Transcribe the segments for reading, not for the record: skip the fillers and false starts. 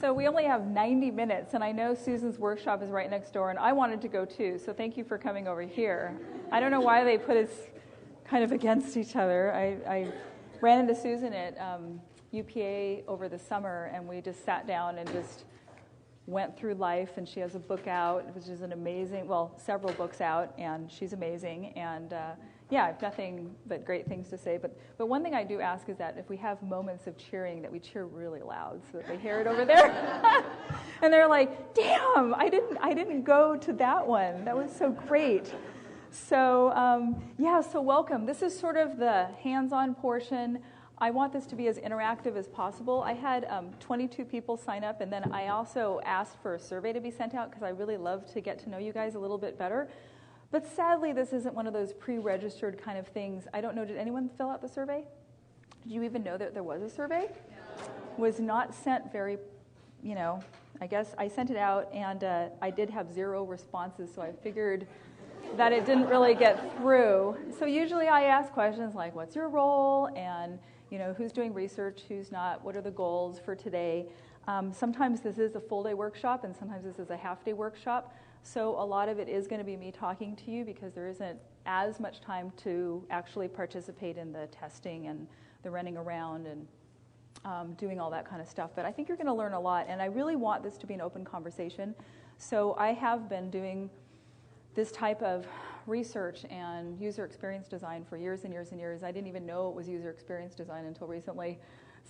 So we only have 90 minutes, and I know Susan's workshop is right next door, and I wanted to go too, so thank you for coming over here. I don't know why they put us kind of against each other. I ran into Susan at UPA over the summer, and we just sat down and just went through life, and she has a book out, which is an amazing, well, several books out, and she's amazing, and yeah, I have nothing but great things to say, but one thing I do ask is that if we have moments of cheering, that we cheer really loud so that they hear it over there. And they're like, damn, I didn't go to that one. That was so great. So, yeah, so welcome. This is sort of the hands-on portion. I want this to be as interactive as possible. I had 22 people sign up, and then I also asked for a survey to be sent out because I really love to get to know you guys a little bit better. But sadly, this isn't one of those pre-registered kind of things. I don't know, did anyone fill out the survey? Did you even know that there was a survey? No. Was not sent very, I guess I sent it out, and I did have 0 responses, so I figured that it didn't really get through. So usually I ask questions like, what's your role? And, who's doing research, who's not, what are the goals for today? Sometimes this is a full-day workshop, and sometimes this is a half-day workshop. So a lot of it is going to be me talking to you because there isn't as much time to actually participate in the testing and the running around and doing all that kind of stuff. But I think you're going to learn a lot, and I really want this to be an open conversation. So I have been doing this type of research and user experience design for years and years and years. I didn't even know it was user experience design until recently.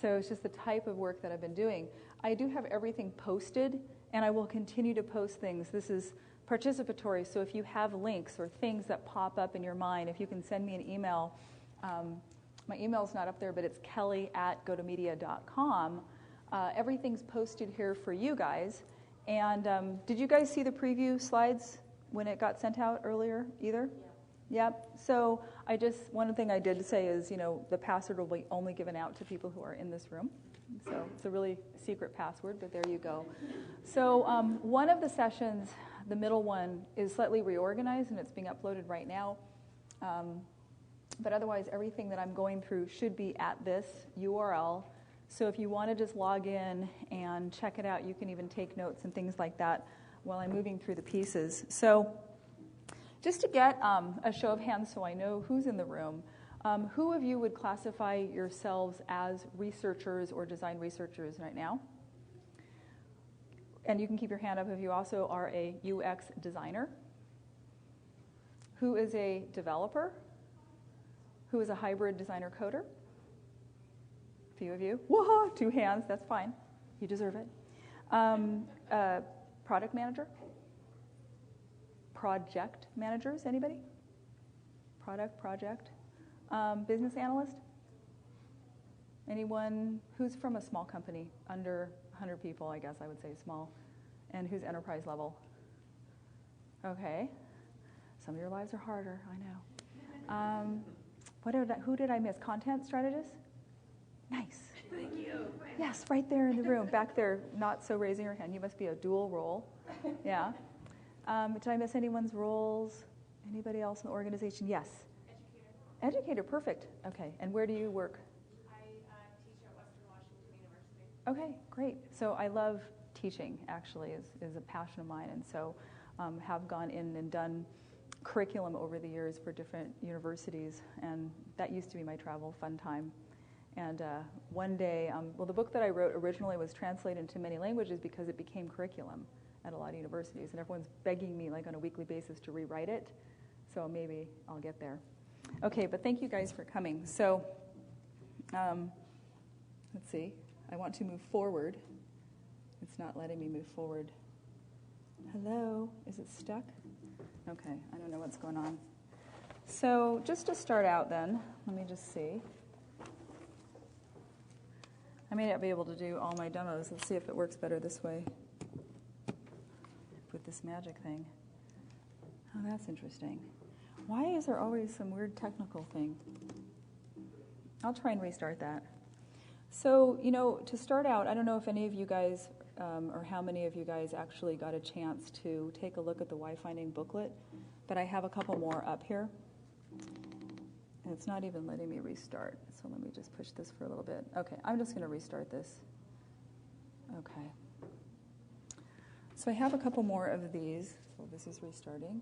So it's just the type of work that I've been doing. I do have everything posted, and I will continue to post things. This is participatory, so if you have links or things that pop up in your mind, if you can send me an email. My email's not up there, but it's kelly@gotomedia.com. Everything's posted here for you guys. And did you guys see the preview slides when it got sent out earlier either? Yeah. Yep. So one thing I did say is, the password will be only given out to people who are in this room. So it's a really secret password, but there you go. So one of the sessions, the middle one, is slightly reorganized, and it's being uploaded right now. But otherwise, everything that I'm going through should be at this URL. So if you want to just log in and check it out, you can even take notes and things like that while I'm moving through the pieces. So just to get a show of hands so I know who's in the room, who of you would classify yourselves as researchers or design researchers right now? And you can keep your hand up if you also are a UX designer. Who is a developer? Who is a hybrid designer coder? A few of you. Whoa, 2 hands, that's fine. You deserve it. Product manager? Project managers, anybody? Project. Business analyst? Anyone who's from a small company, under 100 people, I guess I would say small, and who's enterprise level? Okay. Some of your lives are harder, I know. Who did I miss? Content strategist? Nice. Thank you. Yes, right there in the room, back there, not so raising your hand. You must be a dual role. Yeah. Did I miss anyone's roles? Anybody else in the organization? Yes. Educator, perfect. Okay, and where do you work? I teach at Western Washington University. Okay, great. So I love teaching, actually, is a passion of mine, and so have gone in and done curriculum over the years for different universities, and that used to be my travel fun time. And one day, the book that I wrote originally was translated into many languages because it became curriculum at a lot of universities, and everyone's begging me like on a weekly basis to rewrite it, so maybe I'll get there. Okay, but thank you guys for coming. So, let's see. I want to move forward. It's not letting me move forward. Hello? Is it stuck? Okay, I don't know what's going on. So, just to start out then, let me just see. I may not be able to do all my demos. Let's see if it works better this way with this magic thing. Oh, that's interesting. Why is there always some weird technical thing? I'll try and restart that. So, to start out, I don't know if any of you guys, or how many of you guys actually got a chance to take a look at the Why Finding booklet, but I have a couple more up here. And it's not even letting me restart, so let me just push this for a little bit. Okay, I'm just going to restart this. Okay. So I have a couple more of these. So this is restarting.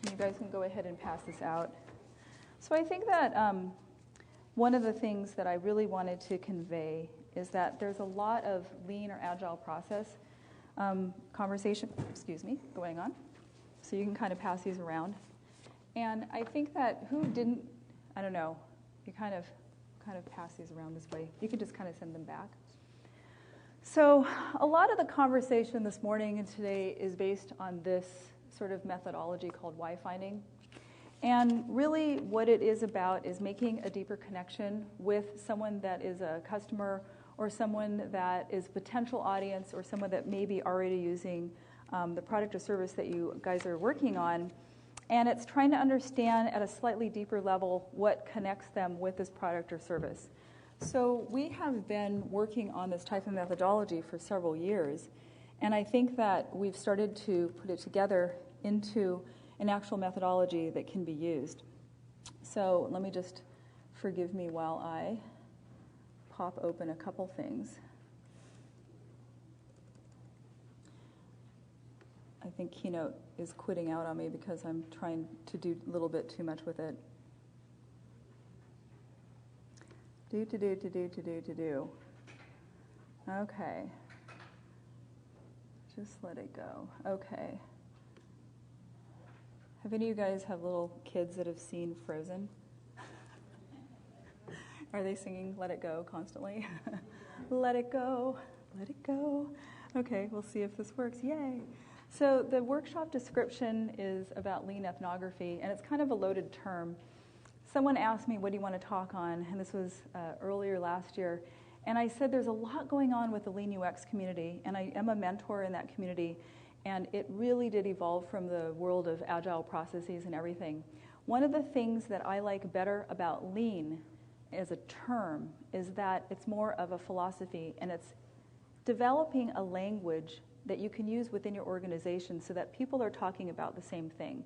You guys can go ahead and pass this out. So I think that one of the things that I really wanted to convey is that there's a lot of lean or agile process conversation, going on. So you can kind of pass these around. And I think that I don't know, you kind of pass these around this way. You can just kind of send them back. So a lot of the conversation this morning and today is based on this sort of methodology called why finding. And really what it is about is making a deeper connection with someone that is a customer or someone that is a potential audience or someone that may be already using the product or service that you guys are working on. And it's trying to understand at a slightly deeper level what connects them with this product or service. So we have been working on this type of methodology for several years. And I think that we've started to put it together into an actual methodology that can be used. So let me just, forgive me while I pop open a couple things. I think Keynote is quitting out on me because I'm trying to do a little bit too much with it. Do. Okay. Just let it go. Okay. Have any of you guys have little kids that have seen Frozen? Are they singing Let It Go constantly? Let it go, let it go. Okay, we'll see if this works. Yay. So the workshop description is about lean ethnography, and it's kind of a loaded term. Someone asked me, what do you want to talk on? And this was earlier last year. And I said there's a lot going on with the Lean UX community, and I am a mentor in that community, and it really did evolve from the world of agile processes and everything. One of the things that I like better about lean as a term is that it's more of a philosophy, and it's developing a language that you can use within your organization so that people are talking about the same thing.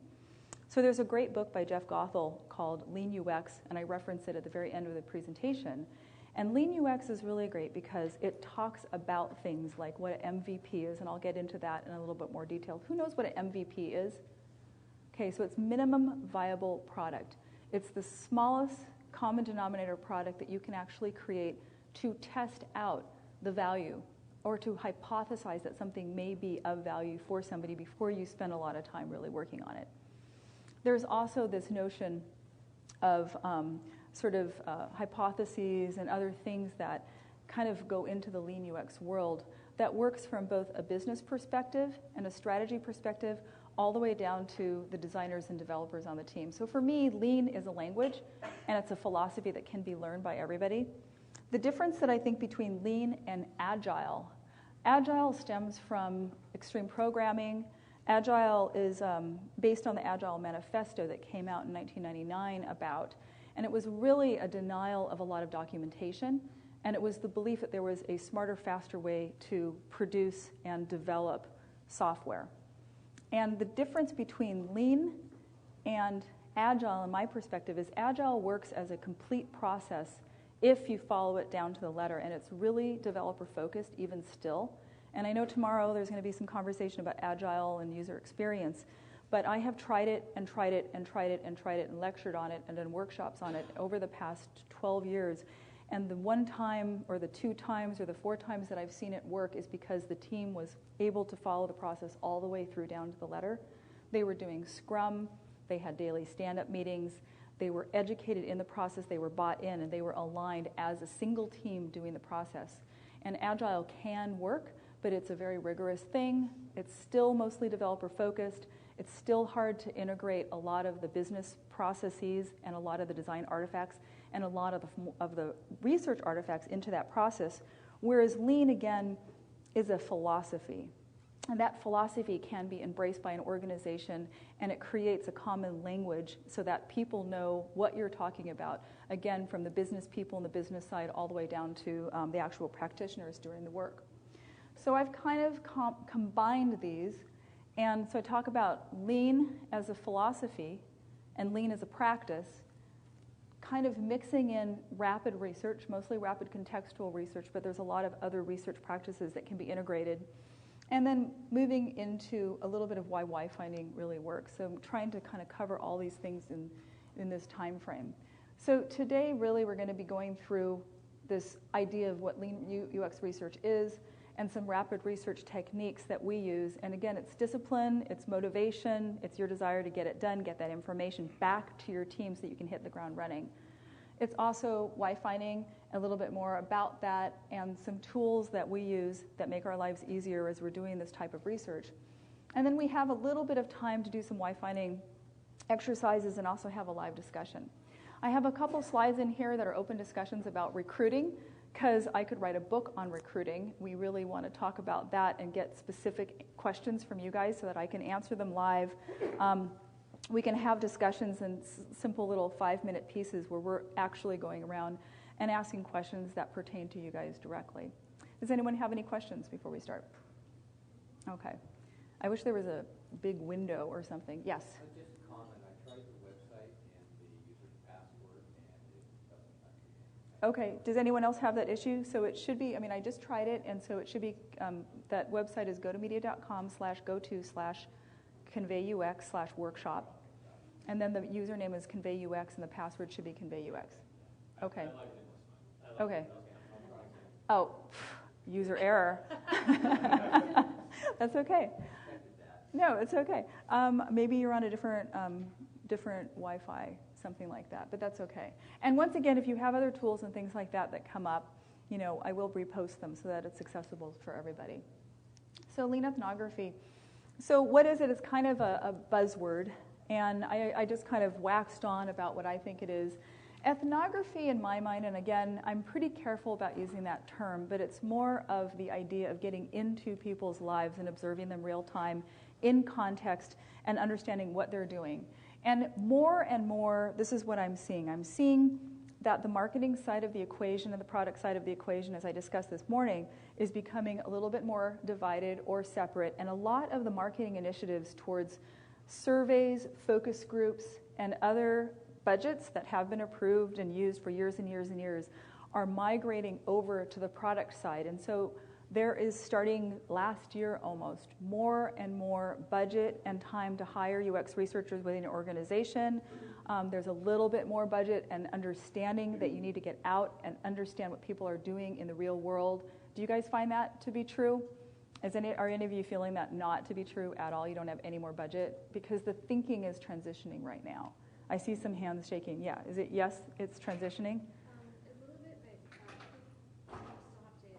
So there's a great book by Jeff Gothel called Lean UX, and I reference it at the very end of the presentation. And Lean UX is really great because it talks about things like what an MVP is, and I'll get into that in a little bit more detail. Who knows what an MVP is? Okay, so it's minimum viable product. It's the smallest common denominator product that you can actually create to test out the value or to hypothesize that something may be of value for somebody before you spend a lot of time really working on it. There's also this notion of hypotheses and other things that kind of go into the Lean UX world that works from both a business perspective and a strategy perspective all the way down to the designers and developers on the team. So for me, Lean is a language, and it's a philosophy that can be learned by everybody. The difference that I think between Lean and Agile stems from extreme programming. Agile is based on the Agile Manifesto that came out in 1999 and it was really a denial of a lot of documentation, and it was the belief that there was a smarter, faster way to produce and develop software. And the difference between Lean and Agile, in my perspective, is Agile works as a complete process if you follow it down to the letter, and it's really developer-focused even still. And I know tomorrow there's going to be some conversation about Agile and user experience, but I have tried it and tried it and tried it and tried it and lectured on it and done workshops on it over the past 12 years. And the one time or the 2 times or the 4 times that I've seen it work is because the team was able to follow the process all the way through down to the letter. They were doing Scrum, they had daily stand-up meetings, they were educated in the process, they were bought in, and they were aligned as a single team doing the process. And Agile can work, but it's a very rigorous thing. It's still mostly developer-focused. It's still hard to integrate a lot of the business processes and a lot of the design artifacts and a lot of the research artifacts into that process, whereas Lean, again, is a philosophy. And that philosophy can be embraced by an organization, and it creates a common language so that people know what you're talking about, again, from the business people on the business side all the way down to the actual practitioners doing the work. So I've kind of combined these, and so I talk about Lean as a philosophy and Lean as a practice, kind of mixing in rapid research, mostly rapid contextual research, but there's a lot of other research practices that can be integrated. And then moving into a little bit of why finding really works. So I'm trying to kind of cover all these things in this time frame. So today, really, we're going to be going through this idea of what lean UX research is and some rapid research techniques that we use. And again, it's discipline, it's motivation, it's your desire to get it done, get that information back to your team so that you can hit the ground running. It's also why finding, a little bit more about that, and some tools that we use that make our lives easier as we're doing this type of research. And then we have a little bit of time to do some why finding exercises and also have a live discussion. I have a couple slides in here that are open discussions about recruiting, because I could write a book on recruiting. We really want to talk about that and get specific questions from you guys so that I can answer them live. We can have discussions in simple little 5-minute pieces where we're actually going around and asking questions that pertain to you guys directly. Does anyone have any questions before we start? Okay. I wish there was a big window or something. Yes? Just a comment. I tried the website and the user's password, and it doesn't let me in. Okay. Does anyone else have that issue? So it should be, I just tried it, and so it should be, that website is gotomedia.com/go/conveyux/workshop. And then the username is ConveyUX, and the password should be ConveyUX. Okay. Okay. Oh, user error. That's okay. No, it's okay. Maybe you're on a different Wi-Fi, something like that, but that's okay. And once again, if you have other tools and things like that that come up, I will repost them so that it's accessible for everybody. So lean ethnography. So what is it? It's kind of a buzzword, and I just kind of waxed on about what I think it is. Ethnography, in my mind, and again, I'm pretty careful about using that term, but it's more of the idea of getting into people's lives and observing them real time in context and understanding what they're doing. And more, this is what I'm seeing. I'm seeing that the marketing side of the equation and the product side of the equation, as I discussed this morning, is becoming a little bit more divided or separate. And a lot of the marketing initiatives towards surveys, focus groups, and other budgets that have been approved and used for years and years and years are migrating over to the product side. And so there is, starting last year almost, more and more budget and time to hire UX researchers within your organization. There's a little bit more budget and understanding that you need to get out and understand what people are doing in the real world. Do you guys find that to be true? Are any of you feeling that not to be true at all? You don't have any more budget? Because the thinking is transitioning right now. I see some hands shaking. Yeah, is it yes, it's transitioning? A little bit, but I still have to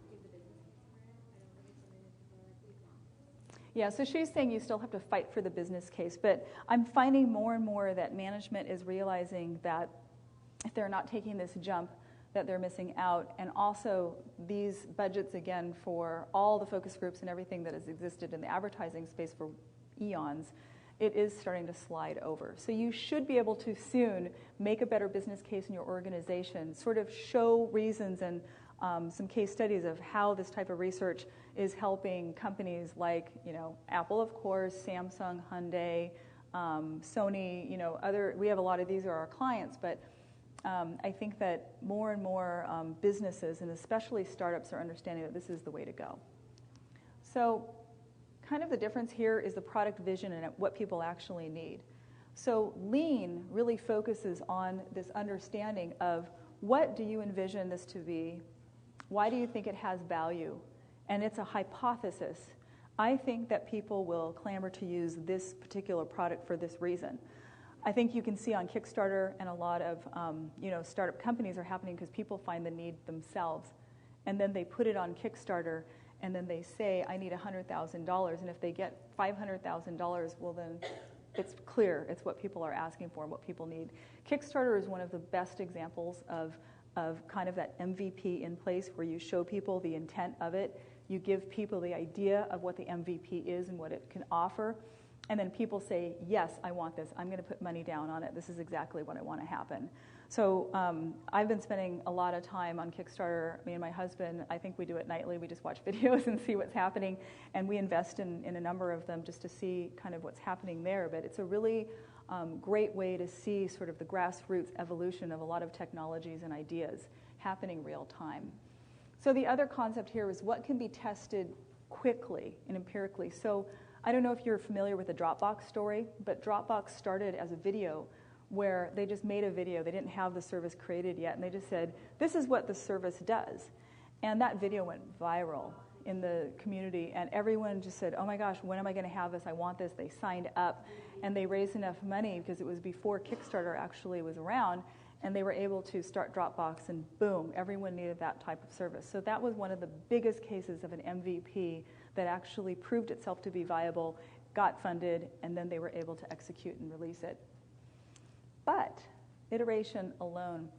give the business case for it. I don't think it's something that people are like, we want. Yeah, so she's saying you still have to fight for the business case, but I'm finding more and more that management is realizing that if they're not taking this jump, that they're missing out. And also these budgets, again, for all the focus groups and everything that has existed in the advertising space for eons, it is starting to slide over. So you should be able to soon make a better business case in your organization, sort of show reasons and some case studies of how this type of research is helping companies like, Apple, of course, Samsung, Hyundai, Sony, we have a lot of these are our clients, but I think that more and more businesses, and especially startups, are understanding that this is the way to go. So kind of the difference here is the product vision and what people actually need. So lean really focuses on this understanding of what do you envision this to be, why do you think it has value, and it's a hypothesis. I think that people will clamor to use this particular product for this reason. I think you can see on Kickstarter, and a lot of startup companies are happening because people find the need themselves, and then they put it on Kickstarter, and then they say, I need $100,000, and if they get $500,000, well then it's clear it's what people are asking for and what people need. Kickstarter is one of the best examples of kind of that MVP in place where you show people the intent of it, you give people the idea of what the MVP is and what it can offer, And then people say, yes, I want this. I'm going to put money down on it. This is exactly what I want to happen. So I've been spending a lot of time on Kickstarter. Me and my husband, I think we do it nightly. We just watch videos and see what's happening. And we invest in a number of them just to see kind of what's happening there. But it's a really great way to see sort of the grassroots evolution of a lot of technologies and ideas happening real time. So the other concept here is what can be tested quickly and empirically. So I don't know if you're familiar with the Dropbox story, but Dropbox started as a video where they just made a video. They didn't have the service created yet, and they just said, this is what the service does. And that video went viral in the community, and everyone just said, oh my gosh, when am I going to have this? I want this. They signed up, and they raised enough money, because it was before Kickstarter actually was around, and they were able to start Dropbox, and boom, everyone needed that type of service. So that was one of the biggest cases of an MVP that actually proved itself to be viable, got funded, and then they were able to execute and release it. But iteration alone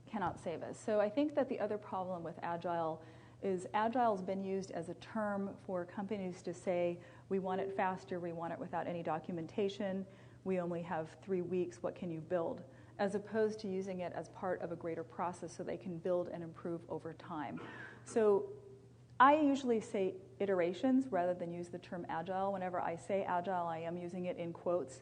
cannot save us. So I think that the other problem with Agile is Agile's been used as a term for companies to say, we want it faster, we want it without any documentation, we only have 3 weeks, what can you build? As opposed to using it as part of a greater process so they can build and improve over time. So I usually say iterations rather than use the term Agile. Whenever I say Agile, I am using it in quotes.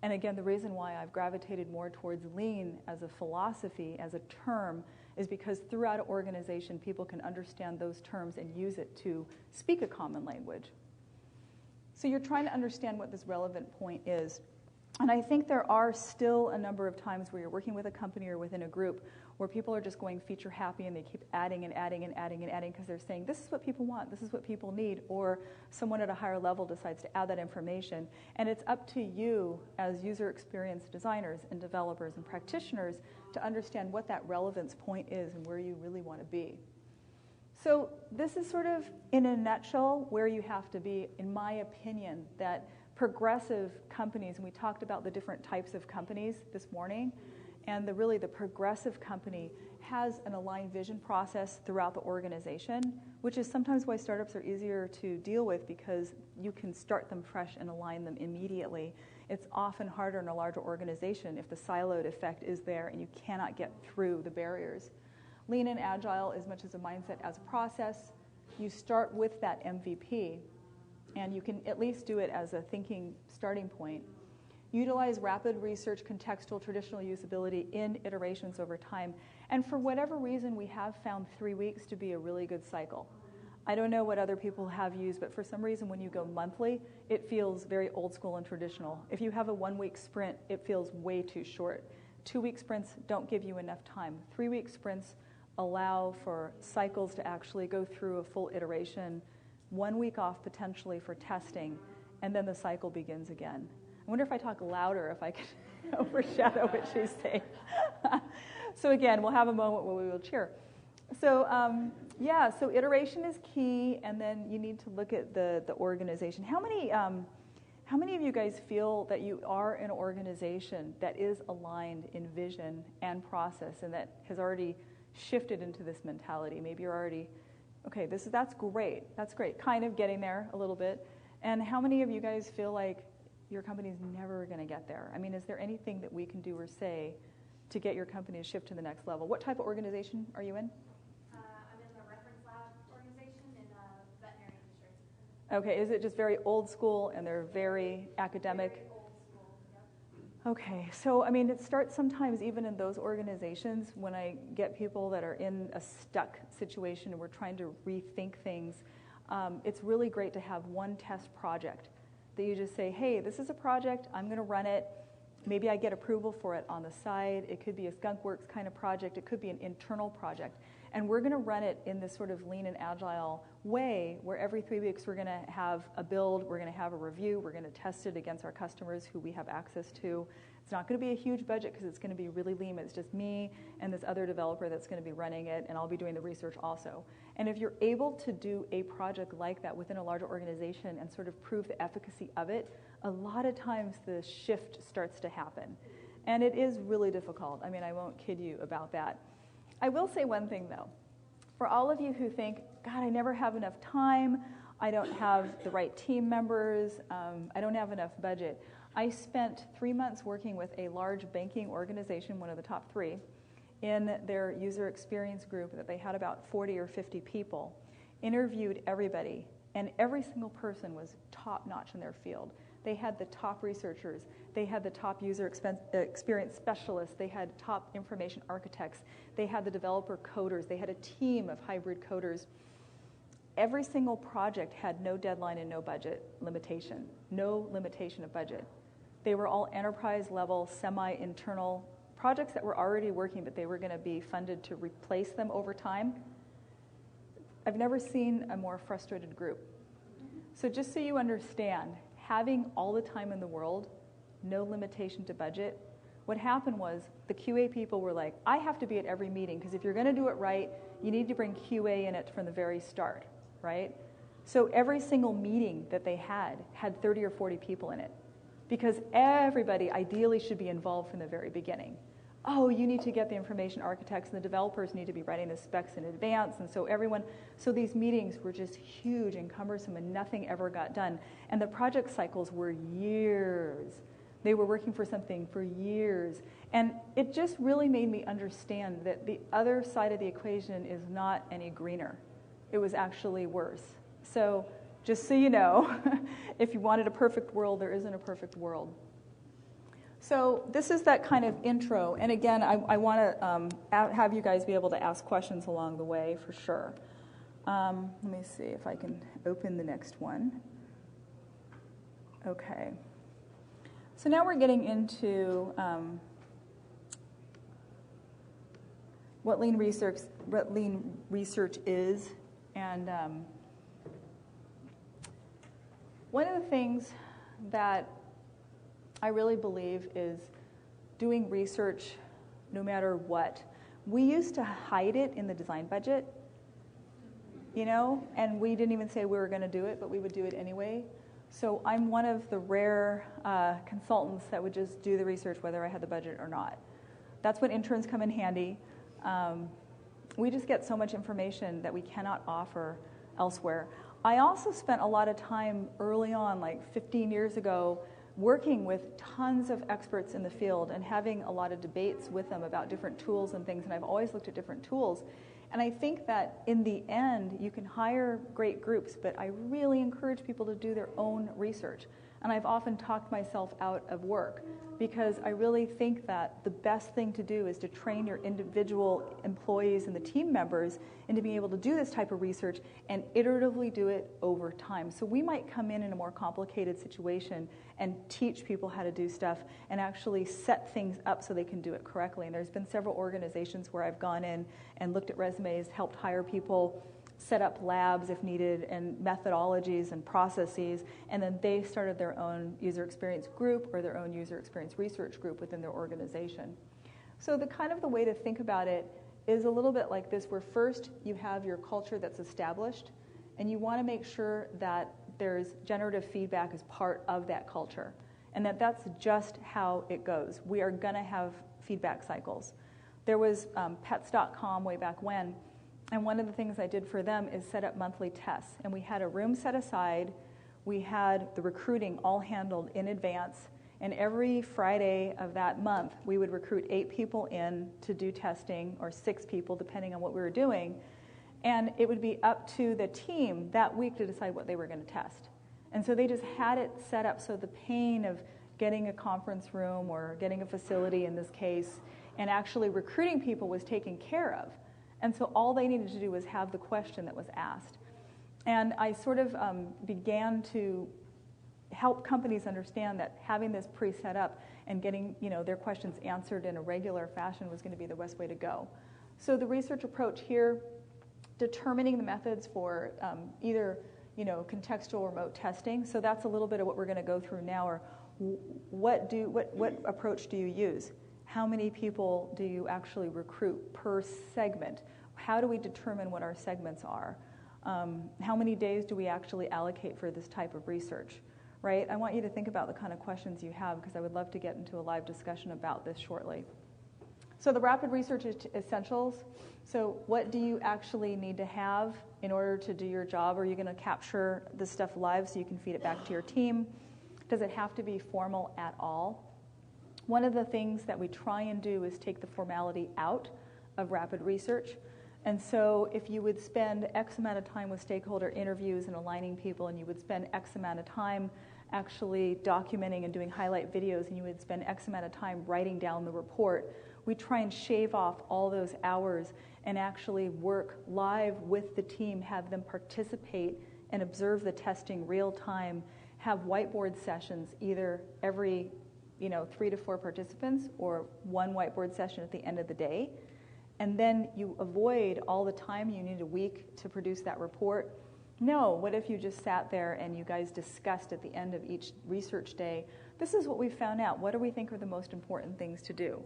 And again, the reason why I've gravitated more towards lean as a philosophy, as a term, is because throughout an organization, people can understand those terms and use it to speak a common language. So you're trying to understand what this relevant point is. And I think there are still a number of times where you're working with a company or within a group where people are just going feature happy and they keep adding and adding and adding and adding because they're saying, this is what people want, this is what people need, or someone at a higher level decides to add that information. And it's up to you as user experience designers and developers and practitioners to understand what that relevance point is and where you really want to be. So this is sort of, in a nutshell, where you have to be, in my opinion, that progressive companies, and we talked about the different types of companies this morning, and the progressive company has an aligned vision process throughout the organization, which is sometimes why startups are easier to deal with because you can start them fresh and align them immediately. It's often harder in a larger organization if the siloed effect is there and you cannot get through the barriers. Lean and Agile, as much as a mindset as a process, you start with that MVP, and you can at least do it as a thinking starting point. Utilize rapid research, contextual, traditional usability in iterations over time. And for whatever reason, we have found 3 weeks to be a really good cycle. I don't know what other people have used, but for some reason, when you go monthly, it feels very old school and traditional. If you have a 1-week sprint, it feels way too short. 2-week sprints don't give you enough time. 3-week sprints allow for cycles to actually go through a full iteration, 1 week off potentially for testing, and then the cycle begins again. I wonder if I talk louder, if I could overshadow what she's saying. So again, we'll have a moment where we will cheer. So so iteration is key, and then you need to look at the organization. How many of you guys feel that you are in an organization that is aligned in vision and process, and that has already shifted into this mentality? Maybe you're already, okay, that's great. That's great. Kind of getting there a little bit. And how many of you guys feel like your company's never going to get there? I mean, is there anything that we can do or say to get your company to shift to the next level? What type of organization are you in? I'm in the reference lab organization in veterinary industry. Okay, is it just very old school and they're very academic? Very old school, yep. Okay, so I mean, it starts sometimes even in those organizations when I get people that are in a stuck situation and we're trying to rethink things. It's really great to have one test project that you just say, hey, this is a project, I'm going to run it. Maybe I get approval for it on the side. It could be a skunkworks kind of project. It could be an internal project. And we're going to run it in this sort of lean and agile way where every 3 weeks we're going to have a build, we're going to have a review, we're going to test it against our customers who we have access to. It's not going to be a huge budget because it's going to be really lean. It's just me and this other developer that's going to be running it, and I'll be doing the research also. And if you're able to do a project like that within a larger organization and sort of prove the efficacy of it, a lot of times the shift starts to happen. And it is really difficult. I mean, I won't kid you about that. I will say one thing, though. For all of you who think, God, I never have enough time, I don't have the right team members, I don't have enough budget. I spent 3 months working with a large banking organization, one of the top 3, in their user experience group that they had about 40 or 50 people, interviewed everybody, and every single person was top-notch in their field. They had the top researchers, they had the top user experience specialists, they had top information architects, they had the developer coders, they had a team of hybrid coders. Every single project had no deadline and no budget limitation, no limitation of budget. They were all enterprise-level, semi-internal projects that were already working, but they were going to be funded to replace them over time. I've never seen a more frustrated group. So just so you understand, having all the time in the world, no limitation to budget, what happened was the QA people were like, I have to be at every meeting, because if you're going to do it right, you need to bring QA in it from the very start, right? So every single meeting that they had 30 or 40 people in it, because everybody ideally should be involved from the very beginning. Oh, you need to get the information architects and the developers need to be writing the specs in advance, and so these meetings were just huge and cumbersome and nothing ever got done. And the project cycles were years. They were working for something for years. And it just really made me understand that the other side of the equation is not any greener. It was actually worse. So just so you know, if you wanted a perfect world, there isn't a perfect world. So this is that kind of intro. And again, I want to have you guys be able to ask questions along the way for sure. Let me see if I can open the next one. Okay. So now we're getting into what lean research is. And one of the things that I really believe is doing research no matter what. We used to hide it in the design budget, and we didn't even say we were going to do it, but we would do it anyway. So I'm one of the rare consultants that would just do the research whether I had the budget or not. That's when interns come in handy. We just get so much information that we cannot offer elsewhere. I also spent a lot of time early on, like 15 years ago, working with tons of experts in the field and having a lot of debates with them about different tools and things, and I've always looked at different tools. And I think that in the end, you can hire great groups, but I really encourage people to do their own research. And I've often talked myself out of work because I really think that the best thing to do is to train your individual employees and the team members into being able to do this type of research and iteratively do it over time. So we might come in a more complicated situation and teach people how to do stuff and actually set things up so they can do it correctly. And there's been several organizations where I've gone in and looked at resumes, helped hire people, set up labs if needed, and methodologies and processes, and then they started their own user experience group or their own user experience research group within their organization. So the way to think about it is a little bit like this, where first you have your culture that's established, and you want to make sure that there's generative feedback as part of that culture, and that's just how it goes. We are going to have feedback cycles. There was pets.com way back when, and one of the things I did for them is set up monthly tests. And we had a room set aside. We had the recruiting all handled in advance. And every Friday of that month, we would recruit 8 people in to do testing, or 6 people, depending on what we were doing. And it would be up to the team that week to decide what they were going to test. And so they just had it set up so the pain of getting a conference room or getting a facility in this case and actually recruiting people was taken care of. And so all they needed to do was have the question that was asked. And I sort of began to help companies understand that having this pre-set up and getting their questions answered in a regular fashion was going to be the best way to go. So the research approach here, determining the methods for either contextual remote testing. So that's a little bit of what we're going to go through now. Or what approach do you use? How many people do you actually recruit per segment? How do we determine what our segments are? How many days do we actually allocate for this type of research? Right? I want you to think about the kind of questions you have, because I would love to get into a live discussion about this shortly. So the rapid research essentials. So what do you actually need to have in order to do your job? Are you going to capture this stuff live so you can feed it back to your team? Does it have to be formal at all? One of the things that we try and do is take the formality out of rapid research. And so if you would spend X amount of time with stakeholder interviews and aligning people, and you would spend X amount of time actually documenting and doing highlight videos, and you would spend X amount of time writing down the report, we try and shave off all those hours and actually work live with the team, have them participate and observe the testing real time, have whiteboard sessions either every 3 to 4 participants or one whiteboard session at the end of the day. And then you avoid all the time you need a week to produce that report. No, what if you just sat there and you guys discussed at the end of each research day, this is what we found out. What do we think are the most important things to do?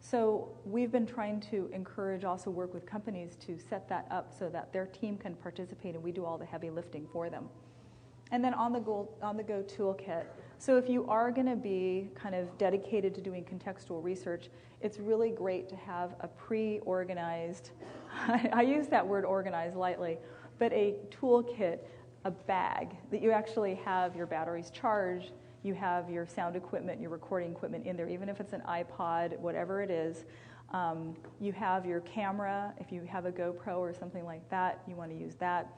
So we've been trying to encourage, also work with companies to set that up so that their team can participate and we do all the heavy lifting for them. And then on the go toolkit. So if you are going to be kind of dedicated to doing contextual research, it's really great to have a pre-organized, I use that word organized lightly, but a toolkit, a bag that you actually have your batteries charged, you have your sound equipment, your recording equipment in there, even if it's an iPod, whatever it is. You have your camera. If you have a GoPro or something like that, you want to use that.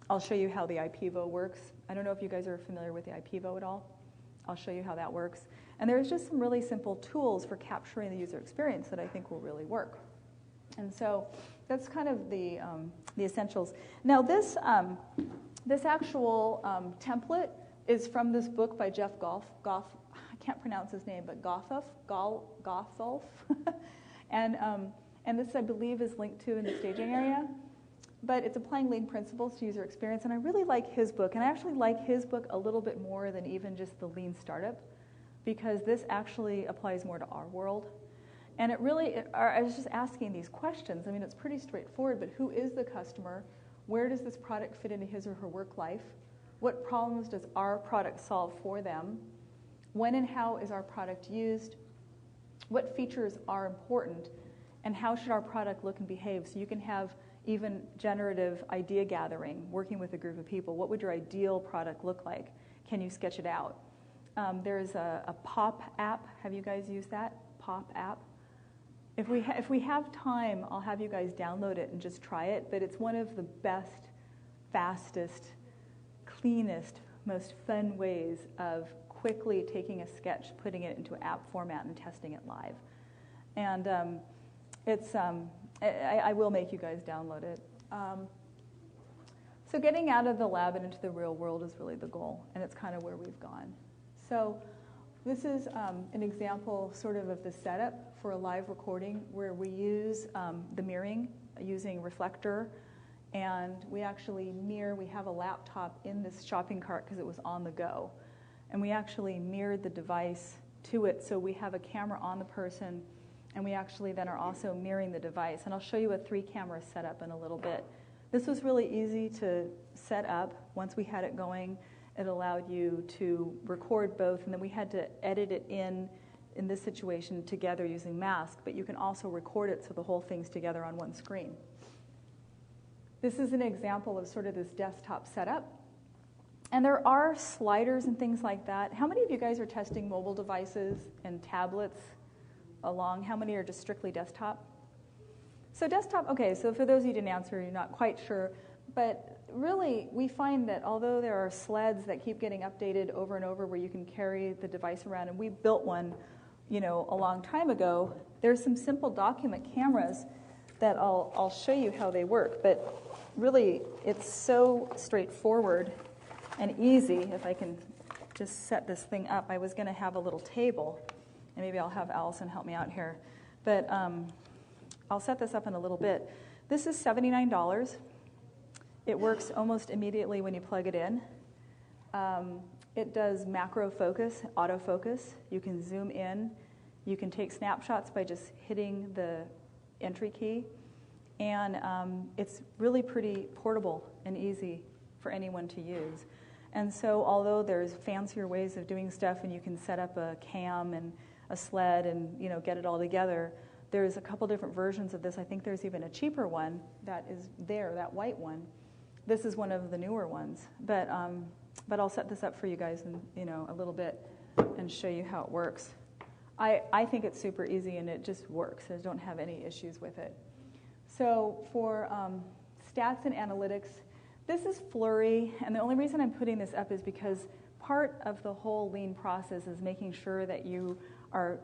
I'll show you how the IPVO works. I don't know if you guys are familiar with the IPVO at all. I'll show you how that works. And there's just some really simple tools for capturing the user experience that I think will really work. And so that's kind of the essentials. Now this actual template is from this book by Jeff Goff. I can't pronounce his name, but Gotholf. And this, I believe, is linked to in the staging area. But it's applying lean principles to user experience, and I really like his book. And I actually like his book a little bit more than even just the lean startup, because this actually applies more to our world. And it really, I was just asking these questions. I mean, it's pretty straightforward, but who is the customer? Where does this product fit into his or her work life? What problems does our product solve for them? When and how is our product used? What features are important? And how should our product look and behave? So you can have even generative idea gathering, working with a group of people. What would your ideal product look like? Can you sketch it out? There's a POP app. Have you guys used that? POP app? If we have time, I'll have you guys download it and just try it. But it's one of the best, fastest, cleanest, most fun ways of quickly taking a sketch, putting it into app format, and testing it live. And I will make you guys download it. So getting out of the lab and into the real world is really the goal, and it's kind of where we've gone. So this is an example sort of the setup for a live recording where we use the mirroring using Reflector, and we actually mirror. We have a laptop in this shopping cart because it was on the go, and we actually mirrored the device to it, so we have a camera on the person, and we actually then are also mirroring the device. And I'll show you a 3-camera setup in a little bit. This was really easy to set up. Once we had it going, it allowed you to record both, and then we had to edit it in this situation together using Mask, but you can also record it so the whole thing's together on one screen. This is an example of sort of this desktop setup. And there are sliders and things like that. How many of you guys are testing mobile devices and tablets along? How many are just strictly desktop? So desktop, okay, so for those of you who didn't answer, you're not quite sure, but really we find that although there are sleds that keep getting updated over and over where you can carry the device around, and we built one, a long time ago, there's some simple document cameras that I'll show you how they work, but really it's so straightforward and easy. If I can just set this thing up, I was going to have a little table, and maybe I'll have Allison help me out here. But I'll set this up in a little bit. This is $79. It works almost immediately when you plug it in. It does macro focus, autofocus. You can zoom in. You can take snapshots by just hitting the entry key. And it's really pretty portable and easy for anyone to use. And so although there's fancier ways of doing stuff, and you can set up a cam and a sled and get it all together, There's a couple different versions of this. I think there's even a cheaper one that is there, that white one. This is one of the newer ones. But I'll set this up for you guys in a little bit and show you how it works. I think it's super easy, and it just works. I don't have any issues with it. So for stats and analytics, this is Flurry, and the only reason I'm putting this up is because part of the whole lean process is making sure that you are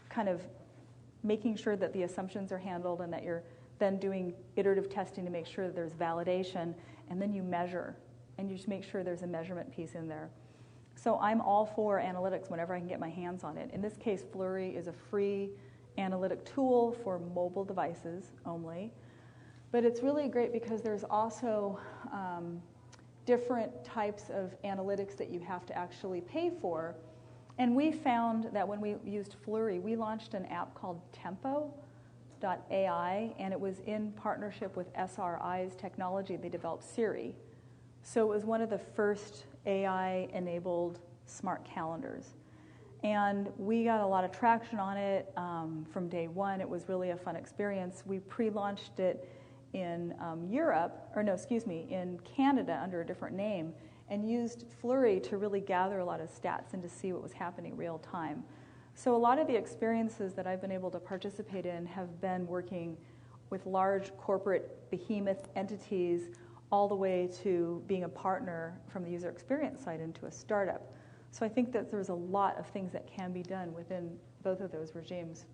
kind of making sure that the assumptions are handled and that you're then doing iterative testing to make sure that there's validation, and then you measure, and you just make sure there's a measurement piece in there. So I'm all for analytics whenever I can get my hands on it. In this case, Flurry is a free analytic tool for mobile devices only. But it's really great because there's also different types of analytics that you have to actually pay for. And we found that when we used Flurry, we launched an app called Tempo.ai, and it was in partnership with SRI's technology. They developed Siri. So it was one of the first AI-enabled smart calendars. And we got a lot of traction on it from day one. It was really a fun experience. We pre-launched it in in Canada under a different name, and used Flurry to really gather a lot of stats and to see what was happening real time. So a lot of the experiences that I've been able to participate in have been working with large corporate behemoth entities all the way to being a partner from the user experience side into a startup. So I think that there's a lot of things that can be done within both of those regimes.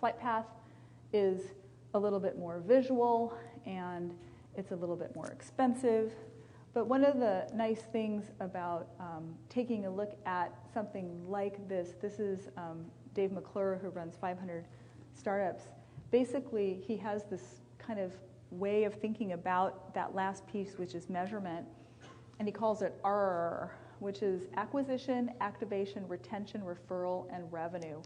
FlightPath is a little bit more visual, and it's a little bit more expensive. But one of the nice things about taking a look at something like this is Dave McClure, who runs 500 startups. Basically, he has this kind of way of thinking about that last piece, which is measurement, and he calls it RRR, which is acquisition, activation, retention, referral, and revenue.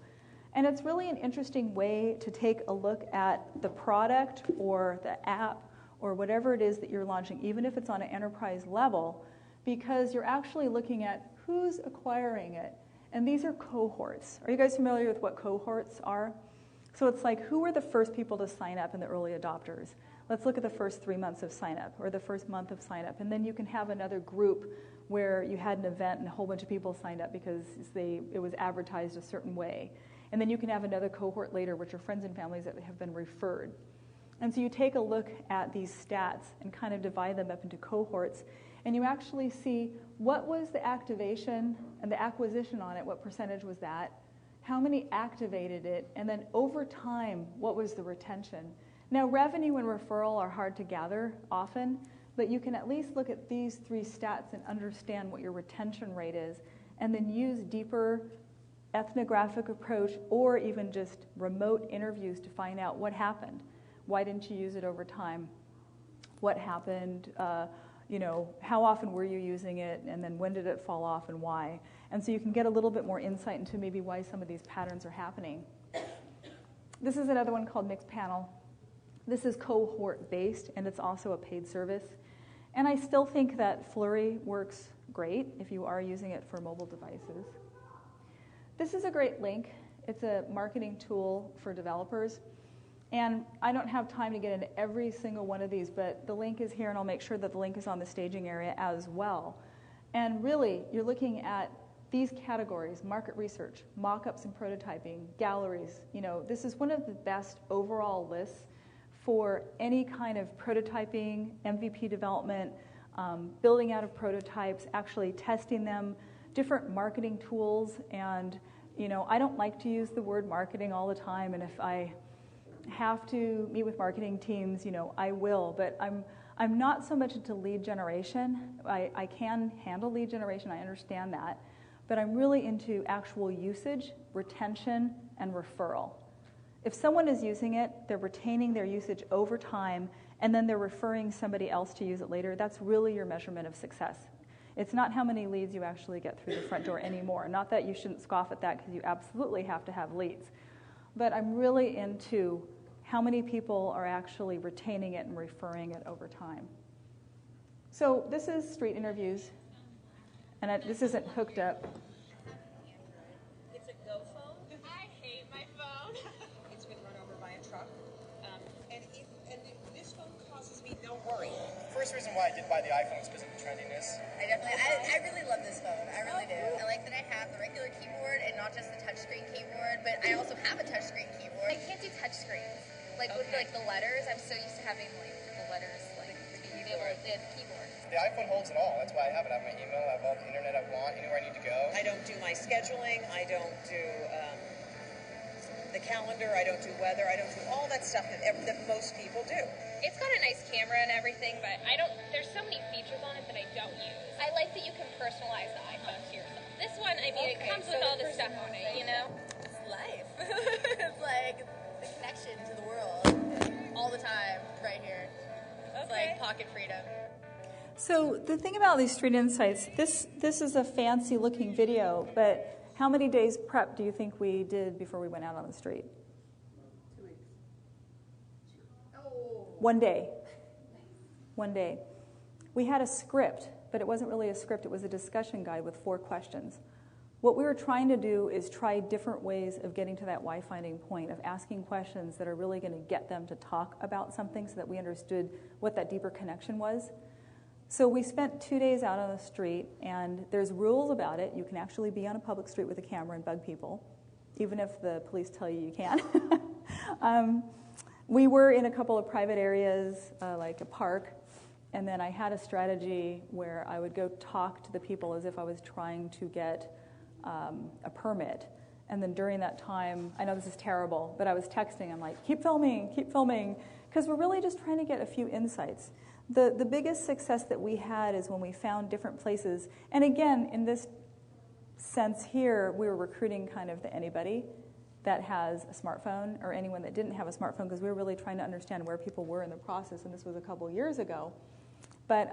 And it's really an interesting way to take a look at the product or the app or whatever it is that you're launching, even if it's on an enterprise level, because you're actually looking at who's acquiring it. And these are cohorts. Are you guys familiar with what cohorts are? So it's like, who were the first people to sign up in the early adopters? Let's look at the first 3 months of sign up or the first month of sign up. And then you can have another group where you had an event and a whole bunch of people signed up because it was advertised a certain way. And then you can have another cohort later, which are friends and families that have been referred. And so you take a look at these stats and kind of divide them up into cohorts, and you actually see what was the activation and the acquisition on it, what percentage was that, how many activated it, and then over time, what was the retention. Now, revenue and referral are hard to gather often, but you can at least look at these three stats and understand what your retention rate is, and then use deeper ethnographic approach or even just remote interviews to find out what happened. Why didn't you use it over time? What happened? How often were you using it? And then when did it fall off and why? And so you can get a little bit more insight into maybe why some of these patterns are happening. This is another one called Mixpanel. This is cohort-based, and it's also a paid service. And I still think that Flurry works great if you are using it for mobile devices. This is a great link. It's a marketing tool for developers. And I don't have time to get into every single one of these, but the link is here, and I'll make sure that the link is on the staging area as well. And really, you're looking at these categories: market research, mock-ups and prototyping, galleries. This is one of the best overall lists for any kind of prototyping, MVP development, building out of prototypes, actually testing them, different marketing tools. And I don't like to use the word marketing all the time, and if I have to meet with marketing teams, I will, but I'm not so much into lead generation. I can handle lead generation, I understand that, but I'm really into actual usage, retention, and referral. If someone is using it, they're retaining their usage over time, and then they're referring somebody else to use it later. That's really your measurement of success. It's not how many leads you actually get through the front door anymore. Not that you shouldn't scoff at that, because you absolutely have to have leads. But I'm really into how many people are actually retaining it and referring it over time. So this is Street Interviews, and this isn't hooked up. It's a Go phone. I hate my phone. It's been run don't worry. First reason why I did buy the iPhone is because of the trendiness. I really love this phone. I really do. I like that I have the regular keyboard and not just the touchscreen keyboard, but I also have a touchscreen keyboard. I can't do touchscreens. Like with like the letters, I'm so used to having like the letters like to be able to the keyboard. The iPhone holds it all. That's why I have it. I have my email, I have all the internet I want, anywhere I need to go. I don't do my scheduling. I don't do the calendar. I don't do weather. I don't do all that stuff that most people do. It's got a nice camera and everything, but there's so many features on it that I don't use. I like that you can personalize the iPhone to yourself. This one, I mean, it comes with all the stuff on it, you know? It's life. It's like the connection to the world all the time right here. It's like pocket freedom. So the thing about these street insights, this is a fancy looking video, but how many days prep do you think we did before we went out on the street? 2 weeks. 1 day. 1 day. We had a script, but it wasn't really a script. It was a discussion guide with 4 questions. What we were trying to do is try different ways of getting to that why finding point, of asking questions that are really going to get them to talk about something so that we understood what that deeper connection was. So we spent 2 days out on the street, and there's rules about it. You can actually be on a public street with a camera and bug people, even if the police tell you you can. We were in a couple of private areas, like a park, and then I had a strategy where I would go talk to the people as if I was trying to get a permit. And then during that time, I know this is terrible, but I was texting. I'm like, keep filming, because we're really just trying to get a few insights. The biggest success that we had is when we found different places. And again, in this sense here, we were recruiting kind of anybody that has a smartphone or anyone that didn't have a smartphone, because we were really trying to understand where people were in the process, and this was a couple years ago. But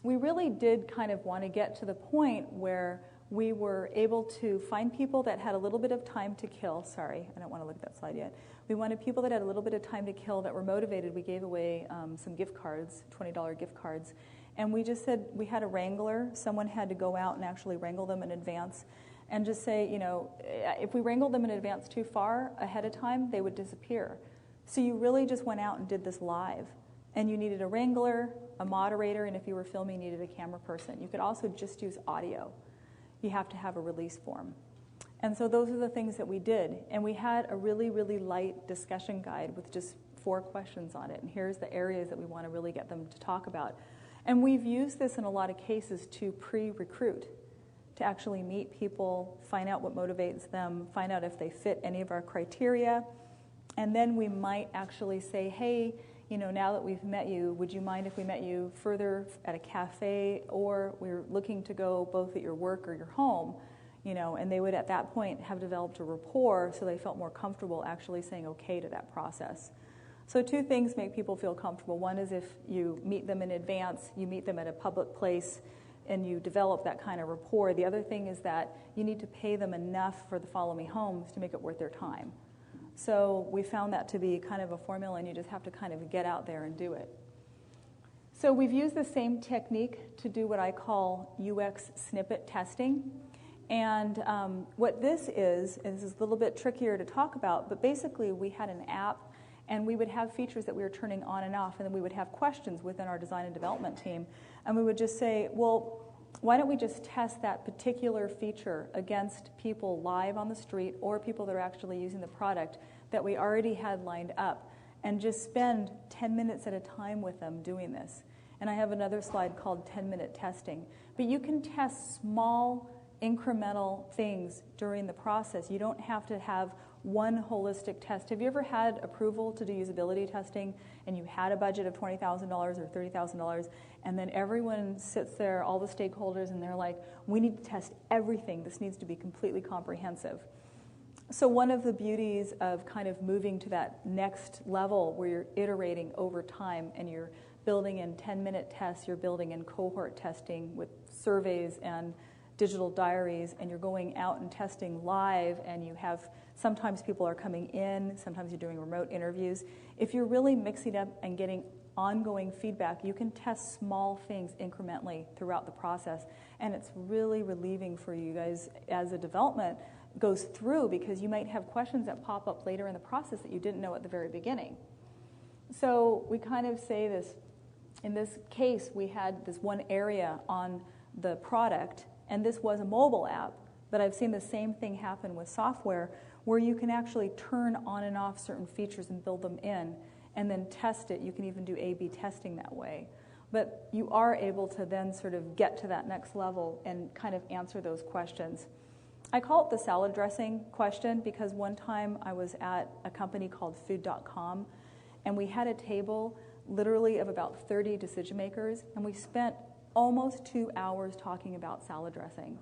we really did kind of want to get to the point where we were able to find people that had a little bit of time to kill. Sorry, I don't want to look at that slide yet. We wanted people that had a little bit of time to kill, that were motivated. We gave away some gift cards, $20 gift cards. And we just said we had a wrangler. Someone had to go out and actually wrangle them in advance and just say, you know, if we wrangled them in advance too far ahead of time, they would disappear. So you really just went out and did this live. And you needed a wrangler, a moderator, and if you were filming, you needed a camera person. You could also just use audio. You have to have a release form. And so those are the things that we did. And we had a really, really light discussion guide with just 4 questions on it. And here's the areas that we want to really get them to talk about. And we've used this in a lot of cases to pre-recruit, to actually meet people, find out what motivates them, find out if they fit any of our criteria. And then we might actually say, hey, you know, now that we've met you, would you mind if we met you further at a cafe, or we're looking to go both at your work or your home, you know, and they would at that point have developed a rapport so they felt more comfortable actually saying okay to that process. So 2 things make people feel comfortable. One is if you meet them in advance, you meet them at a public place, and you develop that kind of rapport. The other thing is that you need to pay them enough for the Follow Me Homes to make it worth their time. So we found that to be kind of a formula, and you just have to kind of get out there and do it. So we've used the same technique to do what I call UX snippet testing. And what this is a little bit trickier to talk about, but basically we had an app, and we would have features that we were turning on and off, and then we would have questions within our design and development team. And we would just say, well, why don't we just test that particular feature against people live on the street or people that are actually using the product that we already had lined up, and just spend 10 minutes at a time with them doing this. And I have another slide called 10-minute testing. But you can test small, incremental things during the process. You don't have to have one holistic test. Have you ever had approval to do usability testing, and you had a budget of $20,000 or $30,000, and then everyone sits there, all the stakeholders, and they're like, we need to test everything. This needs to be completely comprehensive. So one of the beauties of kind of moving to that next level where you're iterating over time and you're building in 10-minute tests, you're building in cohort testing with surveys and digital diaries, and you're going out and testing live, and you have, sometimes people are coming in, sometimes you're doing remote interviews. If you're really mixing up and getting ongoing feedback, you can test small things incrementally throughout the process, and it's really relieving for you guys as a development goes through, because you might have questions that pop up later in the process that you didn't know at the very beginning. So we kind of say this in this case, we had this one area on the product, and this was a mobile app, but I've seen the same thing happen with software where you can actually turn on and off certain features and build them in and then test it. You can even do A/B testing that way. But you are able to then sort of get to that next level and kind of answer those questions. I call it the salad dressing question because one time I was at a company called food.com, and we had a table literally of about 30 decision makers, and we spent almost 2 hours talking about salad dressing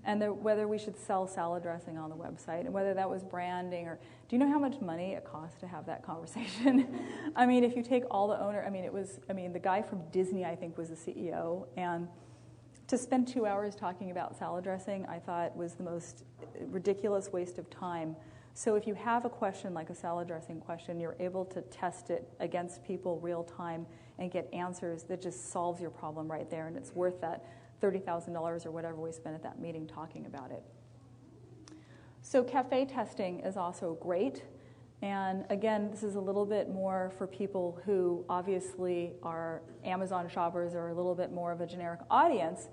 and whether we should sell salad dressing on the website and whether that was branding or do you know how much money it costs to have that conversation? I mean, if you take all the owner, the guy from Disney, I think, was the CEO, and to spend 2 hours talking about salad dressing, I thought was the most ridiculous waste of time. So if you have a question like a salad dressing question, you're able to test it against people real time and get answers that just solves your problem right there, and it's worth that $30,000 or whatever we spent at that meeting talking about it. So cafe testing is also great. And again, this is a little bit more for people who obviously are Amazon shoppers or a little bit more of a generic audience.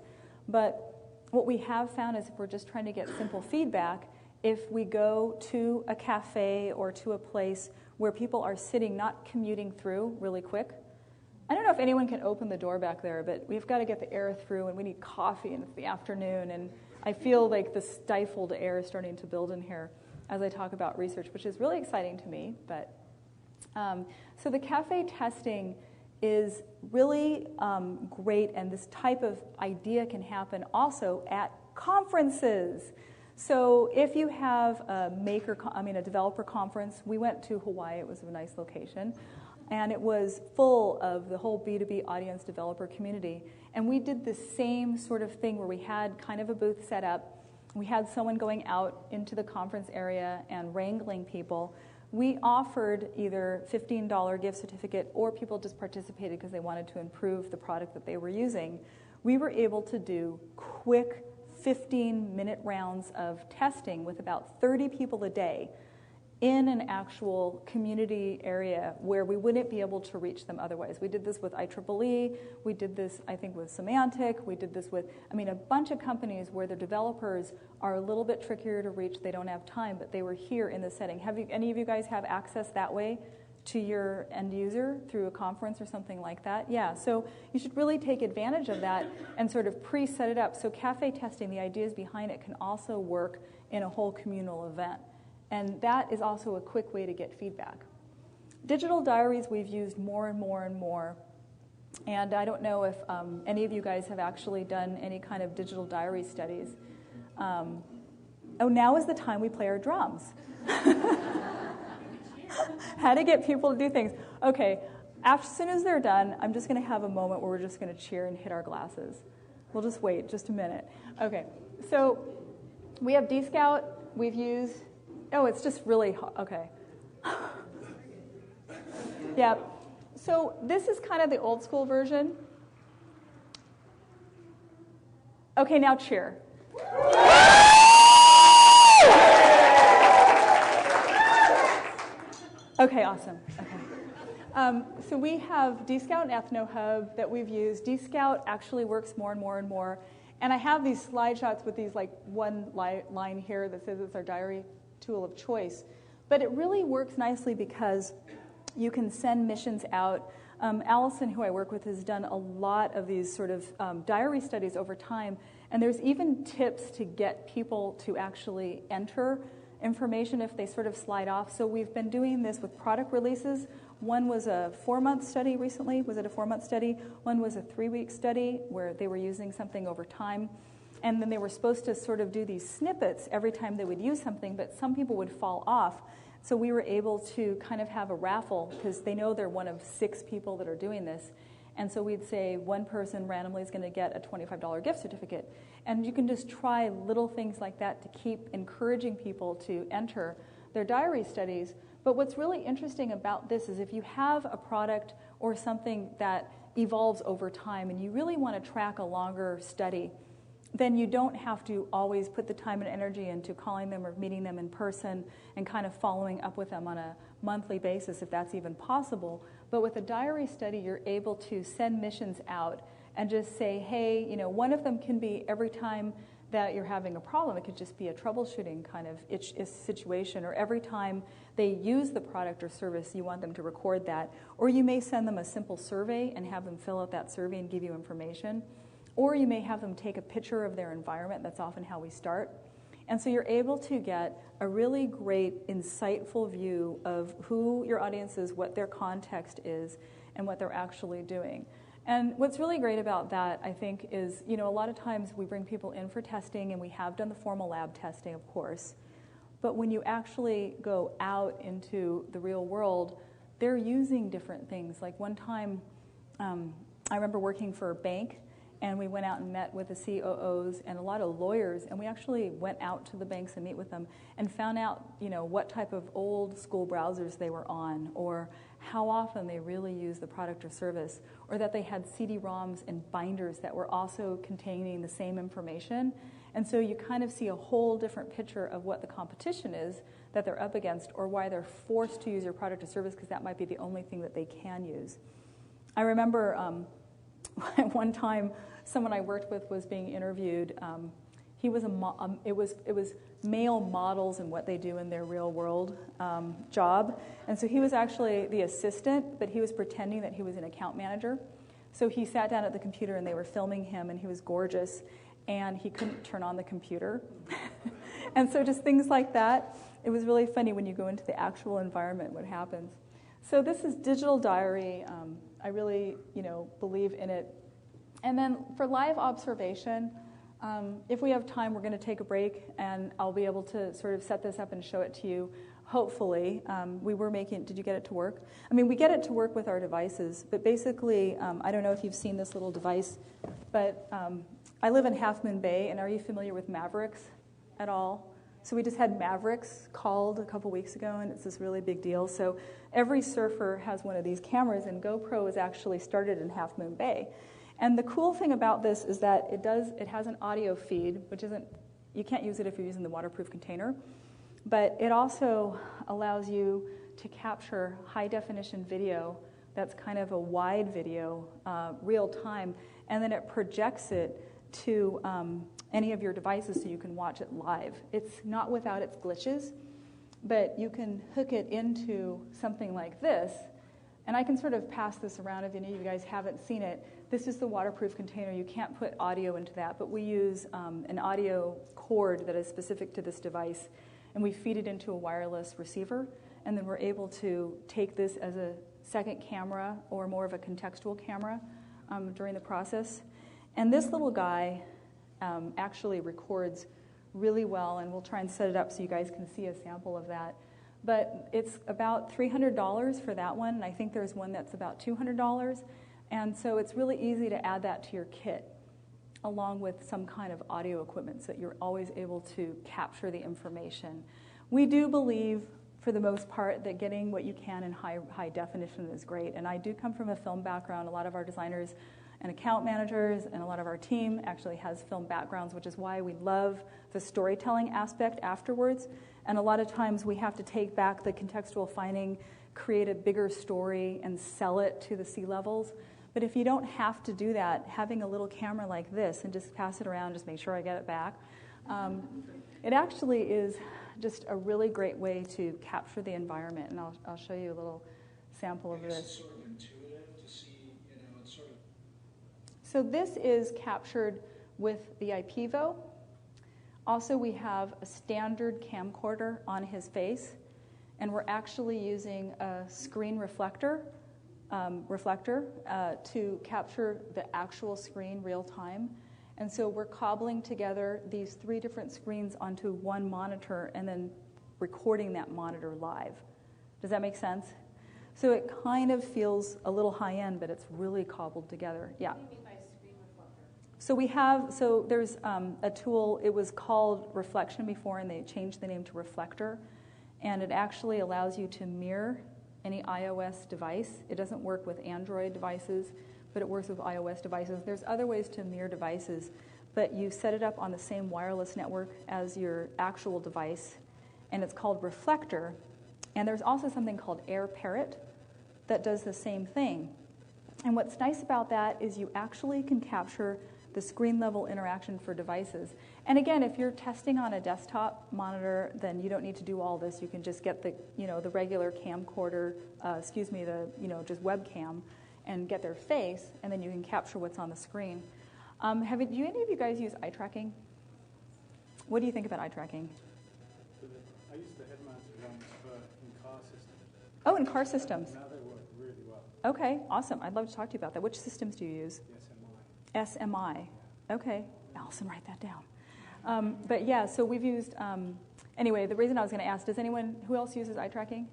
But what we have found is if we're just trying to get simple feedback, if we go to a cafe or to a place where people are sitting, not commuting through really quick. I don't know if anyone can open the door back there, but we've got to get the air through, and we need coffee, and it's the afternoon, and I feel like the stifled air is starting to build in here as I talk about research, which is really exciting to me. But so the cafe testing is really great, and this type of idea can happen also at conferences. So if you have a developer conference, we went to Hawaii. It was a nice location. And it was full of the whole B2B audience developer community. And we did the same sort of thing where we had kind of a booth set up. We had someone going out into the conference area and wrangling people. We offered either $15 gift certificate or people just participated because they wanted to improve the product that they were using. We were able to do quick 15-minute rounds of testing with about 30 people a day in an actual community area where we wouldn't be able to reach them otherwise. We did this with IEEE. We did this, I think, with Symantec. We did this with, a bunch of companies where the developers are a little bit trickier to reach. They don't have time, but they were here in the setting. Any of you guys have access that way to your end user through a conference or something like that? Yeah, so you should really take advantage of that and sort of pre-set it up. So cafe testing, the ideas behind it can also work in a whole communal event. And that is also a quick way to get feedback. Digital diaries we've used more and more and more. And I don't know if any of you guys have actually done any kind of digital diary studies. Now is the time we play our drums. How to get people to do things. Okay, as soon as they're done, I'm just going to have a moment where we're just going to cheer and hit our glasses. We'll just wait just a minute. Okay, so we have DScout. We've used... Oh, it's just really hot. Okay. Yeah. So this is kind of the old school version. Okay, now cheer. Okay, awesome. Okay. So we have DScout and EthnoHub that we've used. DScout actually works more and more and more. And I have these slide shots with these one line here that says it's our diary tool of choice. But it really works nicely because you can send missions out. Allison, who I work with, has done a lot of these sort of diary studies over time. And there's even tips to get people to actually enter information if they sort of slide off. So we've been doing this with product releases. One was a 4-month study recently. Was it a 4-month study? One was a 3-week study where they were using something over time. And then they were supposed to sort of do these snippets every time they would use something, but some people would fall off. So we were able to kind of have a raffle because they know they're one of 6 people that are doing this. And so we'd say one person randomly is going to get a $25 gift certificate. And you can just try little things like that to keep encouraging people to enter their diary studies. But what's really interesting about this is if you have a product or something that evolves over time and you really want to track a longer study, then you don't have to always put the time and energy into calling them or meeting them in person and kind of following up with them on a monthly basis, if that's even possible. But with a diary study, you're able to send missions out and just say, hey, you know, one of them can be every time that you're having a problem. It could just be a troubleshooting kind of situation, or every time they use the product or service, you want them to record that. Or you may send them a simple survey and have them fill out that survey and give you information. Or you may have them take a picture of their environment. That's often how we start. And so you're able to get a really great, insightful view of who your audience is, what their context is, and what they're actually doing. And what's really great about that, I think, is, you know, a lot of times we bring people in for testing, and we have done the formal lab testing, of course. But when you actually go out into the real world, they're using different things. Like one time, I remember working for a bank, and we went out and met with the COOs and a lot of lawyers, and we actually went out to the banks and meet with them and found out, you know, what type of old school browsers they were on, or how often they really use the product or service, or that they had CD-ROMs and binders that were also containing the same information. And so you kind of see a whole different picture of what the competition is that they're up against, or why they're forced to use your product or service, because that might be the only thing that they can use. I remember one time someone I worked with was being interviewed. He was it was male models and what they do in their real world job. And so he was actually the assistant, but he was pretending that he was an account manager. So he sat down at the computer and they were filming him, and he was gorgeous, and he couldn't turn on the computer. And so just things like that. It was really funny when you go into the actual environment what happens. So this is digital diary. I really, you know, believe in it. And then for live observation, if we have time, we're going to take a break, and I'll be able to sort of set this up and show it to you, hopefully. We were making, did you get it to work? I mean, we get it to work with our devices, but basically, I don't know if you've seen this little device, but I live in Half Moon Bay, and are you familiar with Mavericks at all? So we just had Mavericks called a couple weeks ago, and it's this really big deal. So every surfer has one of these cameras, and GoPro is actually started in Half Moon Bay. And the cool thing about this is that it has an audio feed, which isn't, you can't use it if you're using the waterproof container, but it also allows you to capture high definition video that's kind of a wide video, real time, and then it projects it to any of your devices so you can watch it live. It's not without its glitches, but you can hook it into something like this. And I can sort of pass this around if any of you guys haven't seen it. This is the waterproof container. You can't put audio into that, but we use an audio cord that is specific to this device, and we feed it into a wireless receiver, and then we're able to take this as a second camera or more of a contextual camera during the process. And this little guy actually records really well, and we'll try and set it up so you guys can see a sample of that. But it's about $300 for that one, and I think there's one that's about $200. And so it's really easy to add that to your kit, along with some kind of audio equipment so that you're always able to capture the information. We do believe, for the most part, that getting what you can in high definition is great. And I do come from a film background. A lot of our designers and account managers and a lot of our team actually has film backgrounds, which is why we love the storytelling aspect afterwards. And a lot of times we have to take back the contextual finding, create a bigger story, and sell it to the C-levels. But if you don't have to do that, having a little camera like this and just pass it around, just make sure I get it back, it actually is just a really great way to capture the environment. And I'll show you a little sample of this. It's sort of intuitive to see, you know, it's sort of... So this is captured with the IPEVO. Also, we have a standard camcorder on his face, and we're actually using a screen reflector to capture the actual screen real time. And so we're cobbling together these 3 different screens onto one monitor and then recording that monitor live. Does that make sense? So it kind of feels a little high-end, but it's really cobbled together. Yeah. What do you mean by screen reflector? So there's a tool, it was called Reflection before, and they changed the name to Reflector. And it actually allows you to mirror any iOS device. It doesn't work with Android devices, but it works with iOS devices. There's other ways to mirror devices, but you set it up on the same wireless network as your actual device, and it's called Reflector. And there's also something called Air Parrot that does the same thing. And what's nice about that is you actually can capture the screen level interaction for devices. And again, if you're testing on a desktop monitor, then you don't need to do all this. You can just get the, the regular camcorder, just webcam, and get their face, and then you can capture what's on the screen. Do any of you guys use eye tracking? What do you think about eye tracking? I use the head-mounted ones in car systems. Oh, in car systems. Now they work really well. Okay, awesome. I'd love to talk to you about that. Which systems do you use? SMI. Okay, Allison, write that down. But yeah, so we've used, anyway, the reason I was going to ask, who else uses eye tracking?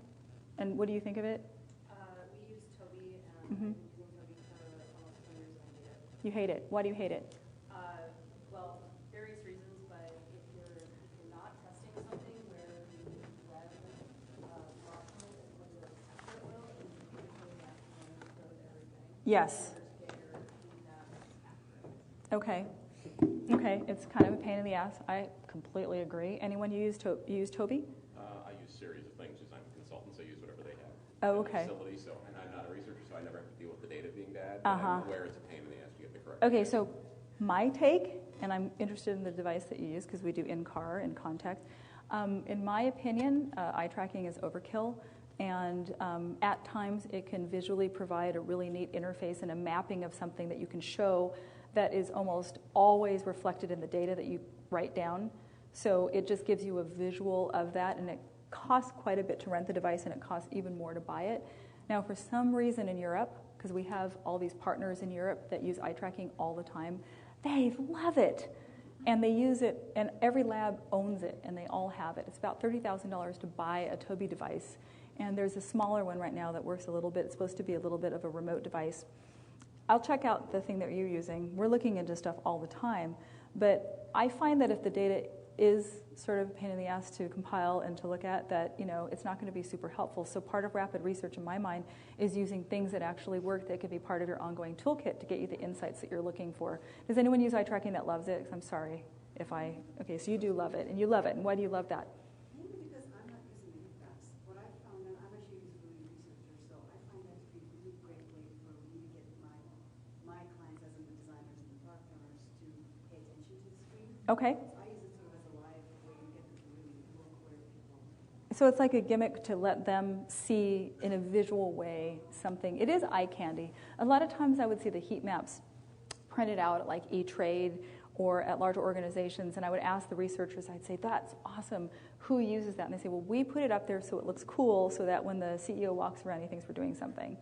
And what do you think of it? We use Toby, and I've been using Toby for almost 4 years, and I hate it. You hate it. Why do you hate it? Well, various reasons, but if you're not testing something where the web blockchain is going to capture it will, and you really have to go to everything. Yes. Okay. Okay, it's kind of a pain in the ass. I completely agree. Anyone use Toby? I use a series of things because I'm a consultant, so I use whatever they have. Oh, okay. Facility, and I'm not a researcher, so I never have to deal with the data being bad. Uh-huh. I'm aware it's a pain in the ass to get the correct Okay, data. so my take, and I'm interested in the device that you use because we do in-car and context. In my opinion, eye tracking is overkill. And at times, it can visually provide a really neat interface and a mapping of something that you can show that is almost always reflected in the data that you write down. So it just gives you a visual of that, and it costs quite a bit to rent the device, and it costs even more to buy it. Now, for some reason in Europe, because we have all these partners in Europe that use eye tracking all the time, they love it. And they use it, and every lab owns it, and they all have it. It's about $30,000 to buy a Toby device. And there's a smaller one right now that works a little bit. It's supposed to be a little bit of a remote device. I'll check out the thing that you're using. We're looking into stuff all the time. But I find that if the data is sort of a pain in the ass to compile and to look at, that it's not going to be super helpful. So part of rapid research, in my mind, is using things that actually work that could be part of your ongoing toolkit to get you the insights that you're looking for. Does anyone use eye tracking that loves it? 'Cause I'm sorry if okay, so you do love it, and you love it. And why do you love that? Mainly because I'm not using the heat What I found, and I'm actually a usability researcher, so I find that to be a really great way for me to get my clients, as in the designers and the product owners, to pay attention to the screen. Okay. So I use it sort of as a live way to get them to really look where people. So it's like a gimmick to let them see in a visual way something. It is eye candy. A lot of times I would see the heat maps printed out at like E-Trade or at larger organizations, and I would ask the researchers, I'd say, that's awesome. Who uses that? And they say, well, we put it up there so it looks cool so that when the CEO walks around, he thinks we're doing something.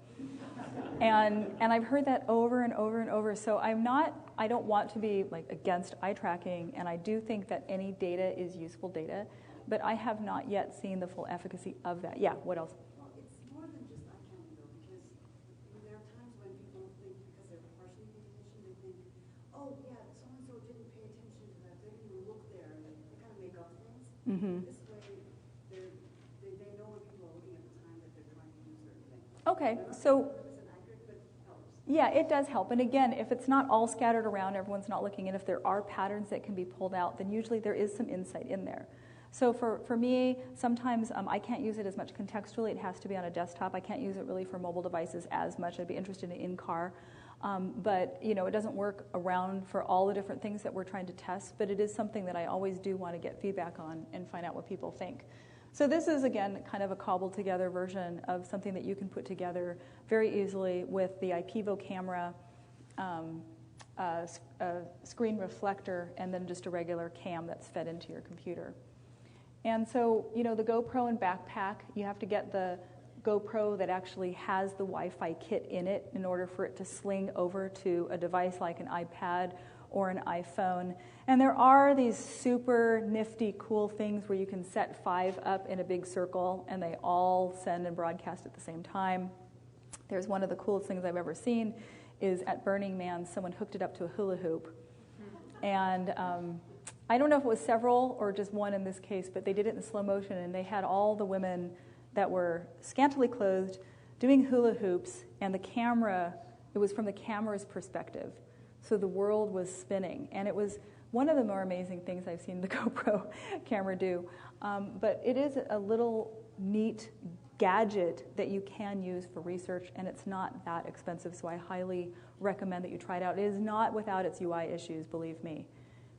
And I've heard that over and over and over. So I don't want to be like against eye tracking, and I do think that any data is useful data, but I have not yet seen the full efficacy of that. Yeah, what else? Well, it's more than just eye counting, though, because there are times when people think, because they're partially paying attention, they think, oh, yeah, so-and-so didn't pay attention to that, they didn't even look there, and they kind of make up things. Mm-hmm. This way, they know when people are looking at the time that they're trying to do certain things. Okay, so... Yeah, it does help. And again, if it's not all scattered around, everyone's not looking, and if there are patterns that can be pulled out, then usually there is some insight in there. So for me, sometimes I can't use it as much contextually. It has to be on a desktop. I can't use it really for mobile devices as much. I'd be interested in car. But it doesn't work around for all the different things that we're trying to test, but it is something that I always do want to get feedback on and find out what people think. So this is, again, kind of a cobbled together version of something that you can put together very easily with the IPEVO camera, screen reflector, and then just a regular cam that's fed into your computer. And so, the GoPro and backpack, you have to get the GoPro that actually has the Wi-Fi kit in it in order for it to sling over to a device like an iPad or an iPhone. And there are these super nifty, cool things where you can set 5 up in a big circle and they all send and broadcast at the same time. There's one of the coolest things I've ever seen is at Burning Man, someone hooked it up to a hula hoop. And I don't know if it was several or just one in this case, but they did it in slow motion, and they had all the women that were scantily clothed doing hula hoops, and the camera, it was from the camera's perspective. So the world was spinning, and it was one of the more amazing things I've seen the GoPro camera do. But it is a little neat gadget that you can use for research, and it's not that expensive, so I highly recommend that you try it out. It is not without its UI issues, believe me.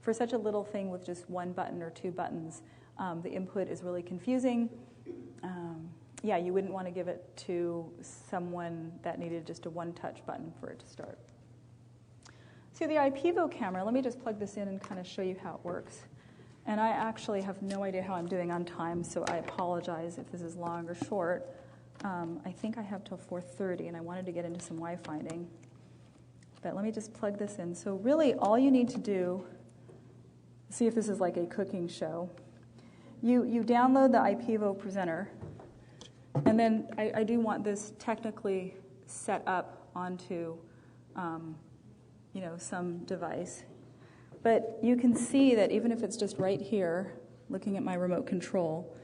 For such a little thing with just one button or two buttons, the input is really confusing. Yeah, you wouldn't want to give it to someone that needed just a one-touch button for it to start. So the IPVO camera, let me just plug this in and kind of show you how it works. And I actually have no idea how I'm doing on time, so I apologize if this is long or short. I think I have till 4:30, and I wanted to get into some Wi-Finding. But let me just plug this in. So really, all you need to do, see if this is like a cooking show. You download the IPVO presenter, and then I do want this technically set up onto some device. But you can see that even if it's just right here, looking at my remote control,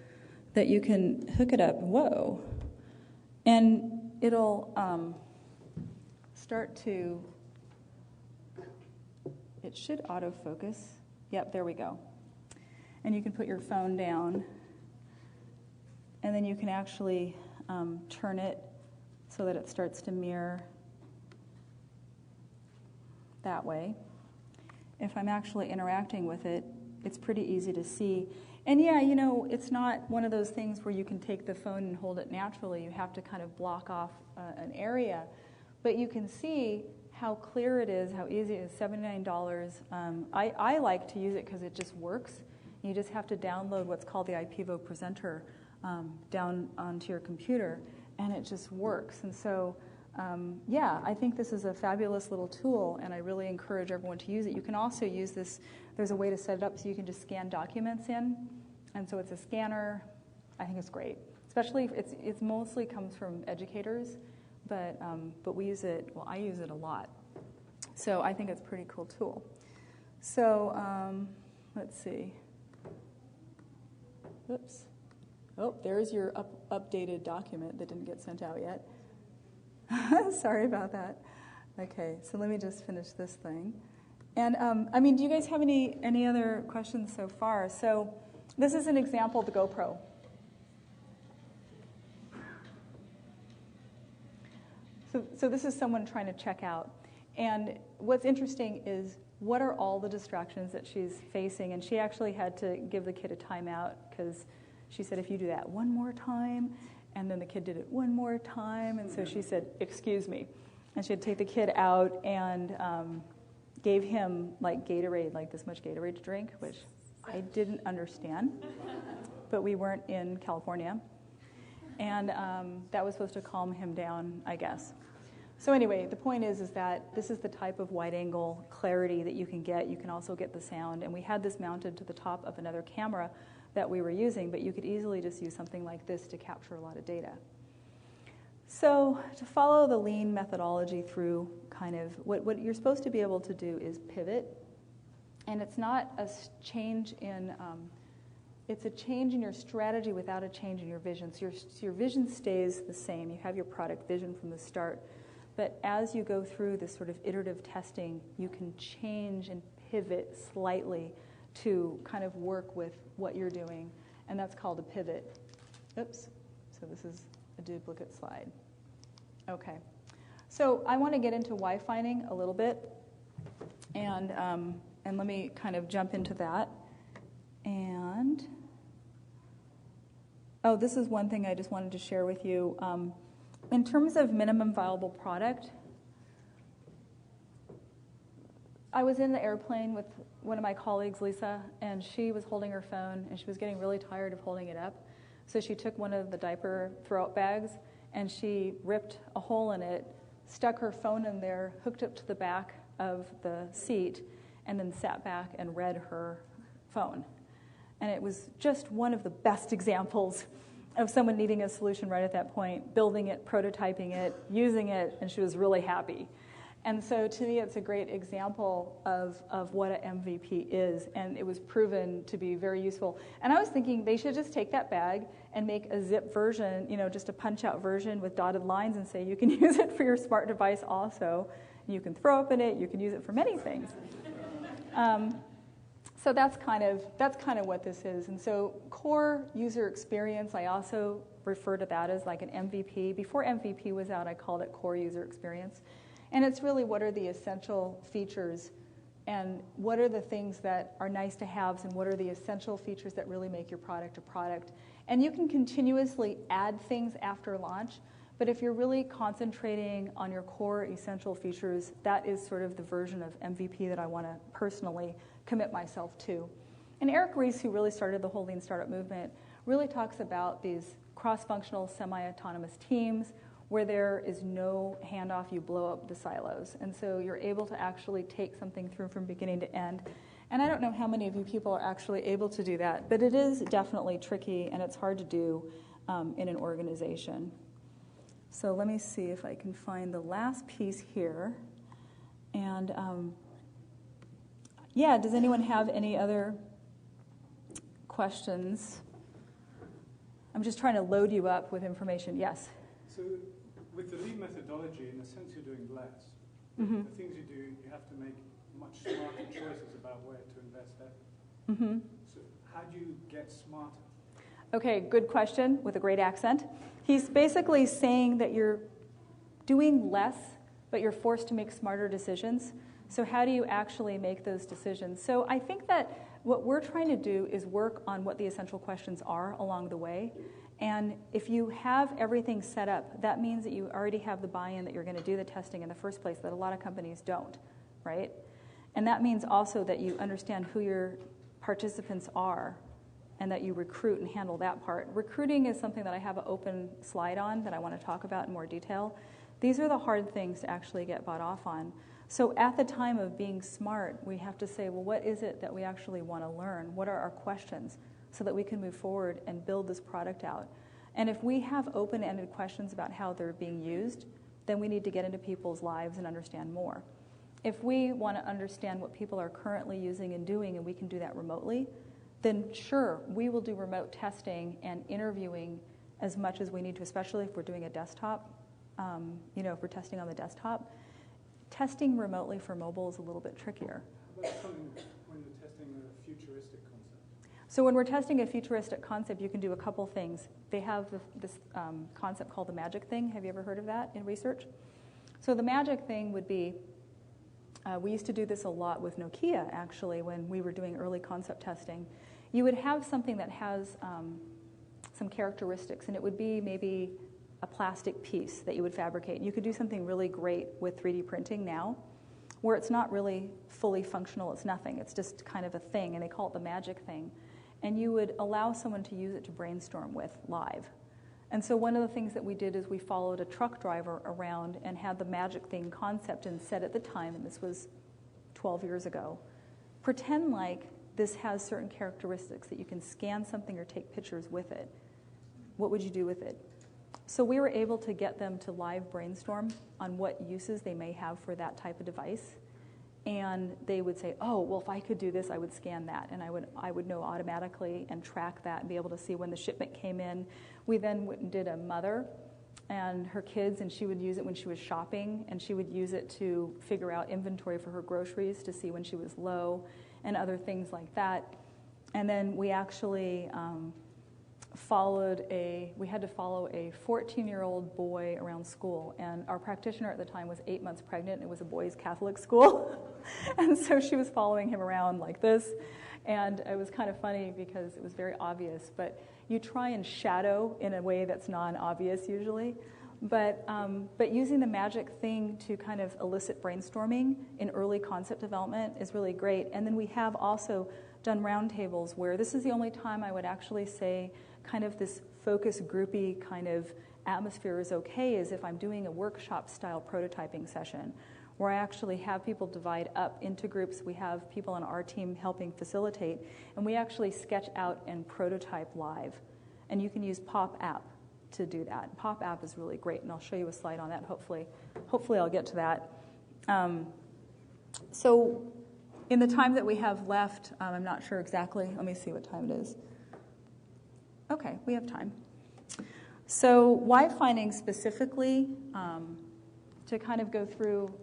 that you can hook it up, whoa, and it'll start to, it should autofocus. Yep, there we go. And you can put your phone down, and then you can actually turn it so that it starts to mirror that way. If I'm actually interacting with it, it's pretty easy to see. And yeah, it's not one of those things where you can take the phone and hold it naturally. You have to kind of block off an area. But you can see how clear it is, how easy it is, $79. I like to use it because it just works. You just have to download what's called the IPVO presenter down onto your computer, and it just works. And so yeah, I think this is a fabulous little tool, and I really encourage everyone to use it. You can also use this, there's a way to set it up so you can just scan documents in, and so it's a scanner. I think it's great, especially if it mostly comes from educators, but we use it, well, I use it a lot. So I think it's a pretty cool tool. So let's see. Oops. Oh, there's your updated document that didn't get sent out yet. Sorry about that. Okay, so let me just finish this thing. And do you guys have any other questions so far? So this is an example of the GoPro. So this is someone trying to check out. And what's interesting is what are all the distractions that she's facing? And she actually had to give the kid a timeout because she said, if you do that one more time, and then the kid did it one more time, and so she said, excuse me. And she had to take the kid out and gave him like Gatorade, like this much Gatorade to drink, which I didn't understand, but we weren't in California. And that was supposed to calm him down, I guess. So anyway, the point is that this is the type of wide-angle clarity that you can get. You can also get the sound. And we had this mounted to the top of another camera that we were using, but you could easily just use something like this to capture a lot of data. So to follow the lean methodology through kind of what you're supposed to be able to do is pivot. And it's not a change in, it's a change in your strategy without a change in your vision. So your vision stays the same. You have your product vision from the start. But as you go through this sort of iterative testing, you can change and pivot slightly to kind of work with what you're doing, and that's called a pivot. Oops, so this is a duplicate slide. Okay, so I want to get into Wi-Finding a little bit, and let me kind of jump into that. And, oh, this is one thing I just wanted to share with you. In terms of minimum viable product, I was in the airplane with one of my colleagues, Lisa, and she was holding her phone, and she was getting really tired of holding it up. So she took one of the diaper throw-out bags, and she ripped a hole in it, stuck her phone in there, hooked it to the back of the seat, and then sat back and read her phone. And it was just one of the best examples of someone needing a solution right at that point, building it, prototyping it, using it, and she was really happy. And so to me, it's a great example of what an MVP is, and it was proven to be very useful. And I was thinking they should just take that bag and make a zip version, just a punch-out version with dotted lines and say you can use it for your smart device also. You can throw up in it. You can use it for many things. So that's kind of what this is. And so core user experience, I also refer to that as like an MVP. Before MVP was out, I called it core user experience. And it's really what are the essential features and what are the things that are nice to haves and what are the essential features that really make your product a product. And you can continuously add things after launch, but if you're really concentrating on your core essential features, that is sort of the version of MVP that I want to personally commit myself to. And Eric Ries, who really started the whole lean startup movement, really talks about these cross-functional, semi-autonomous teams where there is no handoff, you blow up the silos. And so you're able to actually take something through from beginning to end. And I don't know how many of you people are actually able to do that, but it is definitely tricky and it's hard to do in an organization. So let me see if I can find the last piece here. And yeah, does anyone have any other questions? I'm just trying to load you up with information. Yes? So with the lean methodology, in a sense you're doing less. Mm-hmm. The things you do, you have to make much smarter choices about where to invest effort. Mm-hmm. So how do you get smarter? Okay, good question with a great accent. He's basically saying that you're doing less, but you're forced to make smarter decisions. So how do you actually make those decisions? So I think that what we're trying to do is work on what the essential questions are along the way. And if you have everything set up, that means that you already have the buy-in that you're going to do the testing in the first place that a lot of companies don't, right? And that means also that you understand who your participants are and that you recruit and handle that part. Recruiting is something that I have an open slide on that I want to talk about in more detail. These are the hard things to actually get bought off on. So at the time of being smart, we have to say, well, what is it that we actually want to learn? What are our questions so that we can move forward and build this product out? And if we have open-ended questions about how they're being used, then we need to get into people's lives and understand more. If we want to understand what people are currently using and doing and we can do that remotely, then sure, we will do remote testing and interviewing as much as we need to, especially if we're doing a desktop, if we're testing on the desktop. Testing remotely for mobile is a little bit trickier. How about something when you're testing a futuristic concept? So when we're testing a futuristic concept, you can do a couple things. They have this concept called the magic thing. Have you ever heard of that in research? So the magic thing would be, we used to do this a lot with Nokia, actually, when we were doing early concept testing. You would have something that has some characteristics, and it would be maybe a plastic piece that you would fabricate. You could do something really great with 3D printing now, where it's not really fully functional, it's nothing, it's just kind of a thing, and they call it the magic thing. And you would allow someone to use it to brainstorm with live. And so one of the things that we did is we followed a truck driver around and had the magic thing concept and said at the time, and this was 12 years ago, pretend like this has certain characteristics that you can scan something or take pictures with it. What would you do with it? So we were able to get them to live brainstorm on what uses they may have for that type of device. And they would say, oh, well, if I could do this, I would scan that. And I would know automatically and track that and be able to see when the shipment came in. We then did a mother and her kids, and she would use it when she was shopping, and she would use it to figure out inventory for her groceries to see when she was low and other things like that. And then we actually we had to follow a 14-year-old boy around school, and our practitioner at the time was 8 months pregnant, and it was a boys' Catholic school. And so she was following him around like this, and it was kind of funny because it was very obvious, but you try and shadow in a way that's non-obvious usually. But using the magic thing to kind of elicit brainstorming in early concept development is really great. And then we have also done roundtables where this is the only time I would actually say kind of this focus groupy kind of atmosphere is okay is if I'm doing a workshop style prototyping session where I actually have people divide up into groups. We have people on our team helping facilitate, and we actually sketch out and prototype live. And you can use Pop App to do that. Pop App is really great, and I'll show you a slide on that, hopefully. Hopefully I'll get to that. So in the time that we have left, I'm not sure exactly. Let me see what time it is. Okay, we have time. So why finding specifically, to kind of go through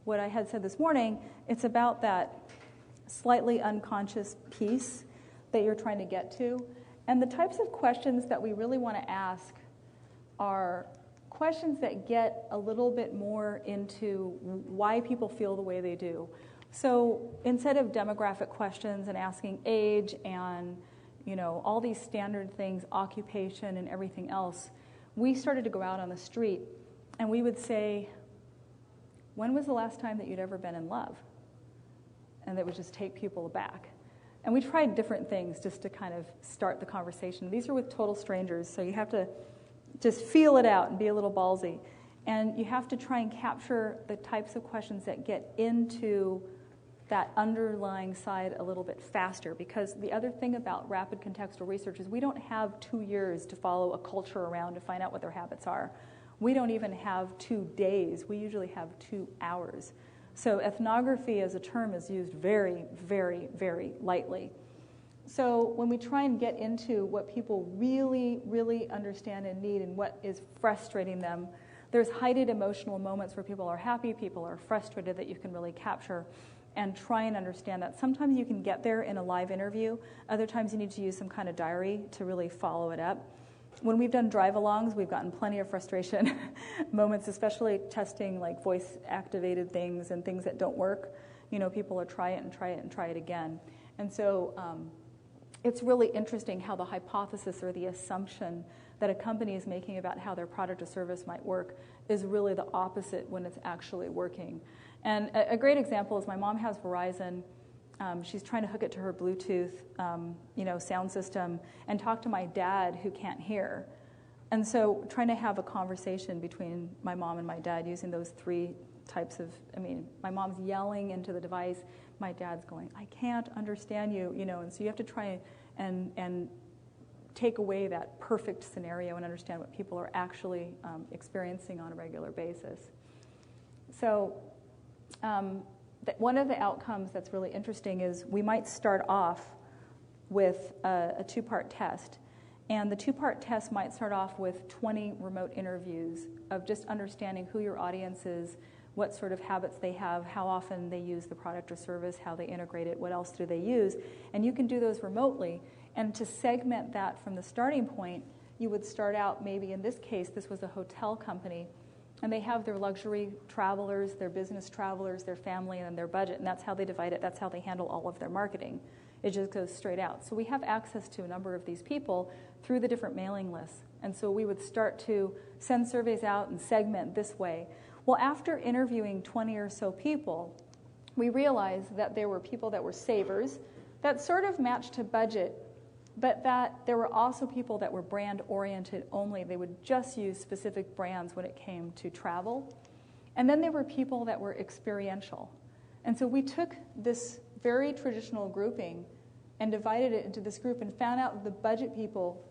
what I had said this morning, it's about that slightly unconscious piece that you're trying to get to. And the types of questions that we really want to ask are questions that get a little bit more into why people feel the way they do. So instead of demographic questions and asking age and, you know, all these standard things, occupation and everything else, we started to go out on the street and we would say, when was the last time that you'd ever been in love? And that would just take people aback. And we tried different things just to kind of start the conversation. These are with total strangers, so you have to just feel it out and be a little ballsy. And you have to try and capture the types of questions that get into that underlying side a little bit faster, because the other thing about rapid contextual research is we don't have 2 years to follow a culture around to find out what their habits are. We don't even have 2 days. We usually have 2 hours. So ethnography as a term is used very, very, very lightly. So when we try and get into what people really, really understand and need and what is frustrating them, there's heightened emotional moments where people are happy, people are frustrated, that you can really capture and try and understand that. Sometimes you can get there in a live interview. Other times you need to use some kind of diary to really follow it up. When we've done drive-alongs, we've gotten plenty of frustration moments, especially testing like voice-activated things and things that don't work. You know, people will try it and try it and try it again. And so it's really interesting how the hypothesis or the assumption that a company is making about how their product or service might work is really the opposite when it's actually working. And a great example is my mom has Verizon. She's trying to hook it to her Bluetooth, sound system and talk to my dad who can't hear. And so trying to have a conversation between my mom and my dad using those 3 types of, my mom's yelling into the device. My dad's going, I can't understand you, and so you have to try and take away that perfect scenario and understand what people are actually experiencing on a regular basis. So one of the outcomes that's really interesting is we might start off with a 2-part test. And the 2-part test might start off with 20 remote interviews of just understanding who your audience is, what sort of habits they have, how often they use the product or service, how they integrate it, what else do they use. And you can do those remotely. And to segment that from the starting point, you would start out maybe, in this case, this was a hotel company, and they have their luxury travelers, their business travelers, their family, and their budget, and that's how they divide it. That's how they handle all of their marketing. It just goes straight out. So we have access to a number of these people through the different mailing lists. And so we would start to send surveys out and segment this way. Well, after interviewing 20 or so people, we realized that there were people that were savers that sort of matched to budget, but that there were also people that were brand-oriented only. They would just use specific brands when it came to travel. And then there were people that were experiential. And so we took this very traditional grouping and divided it into this group and found out the budget people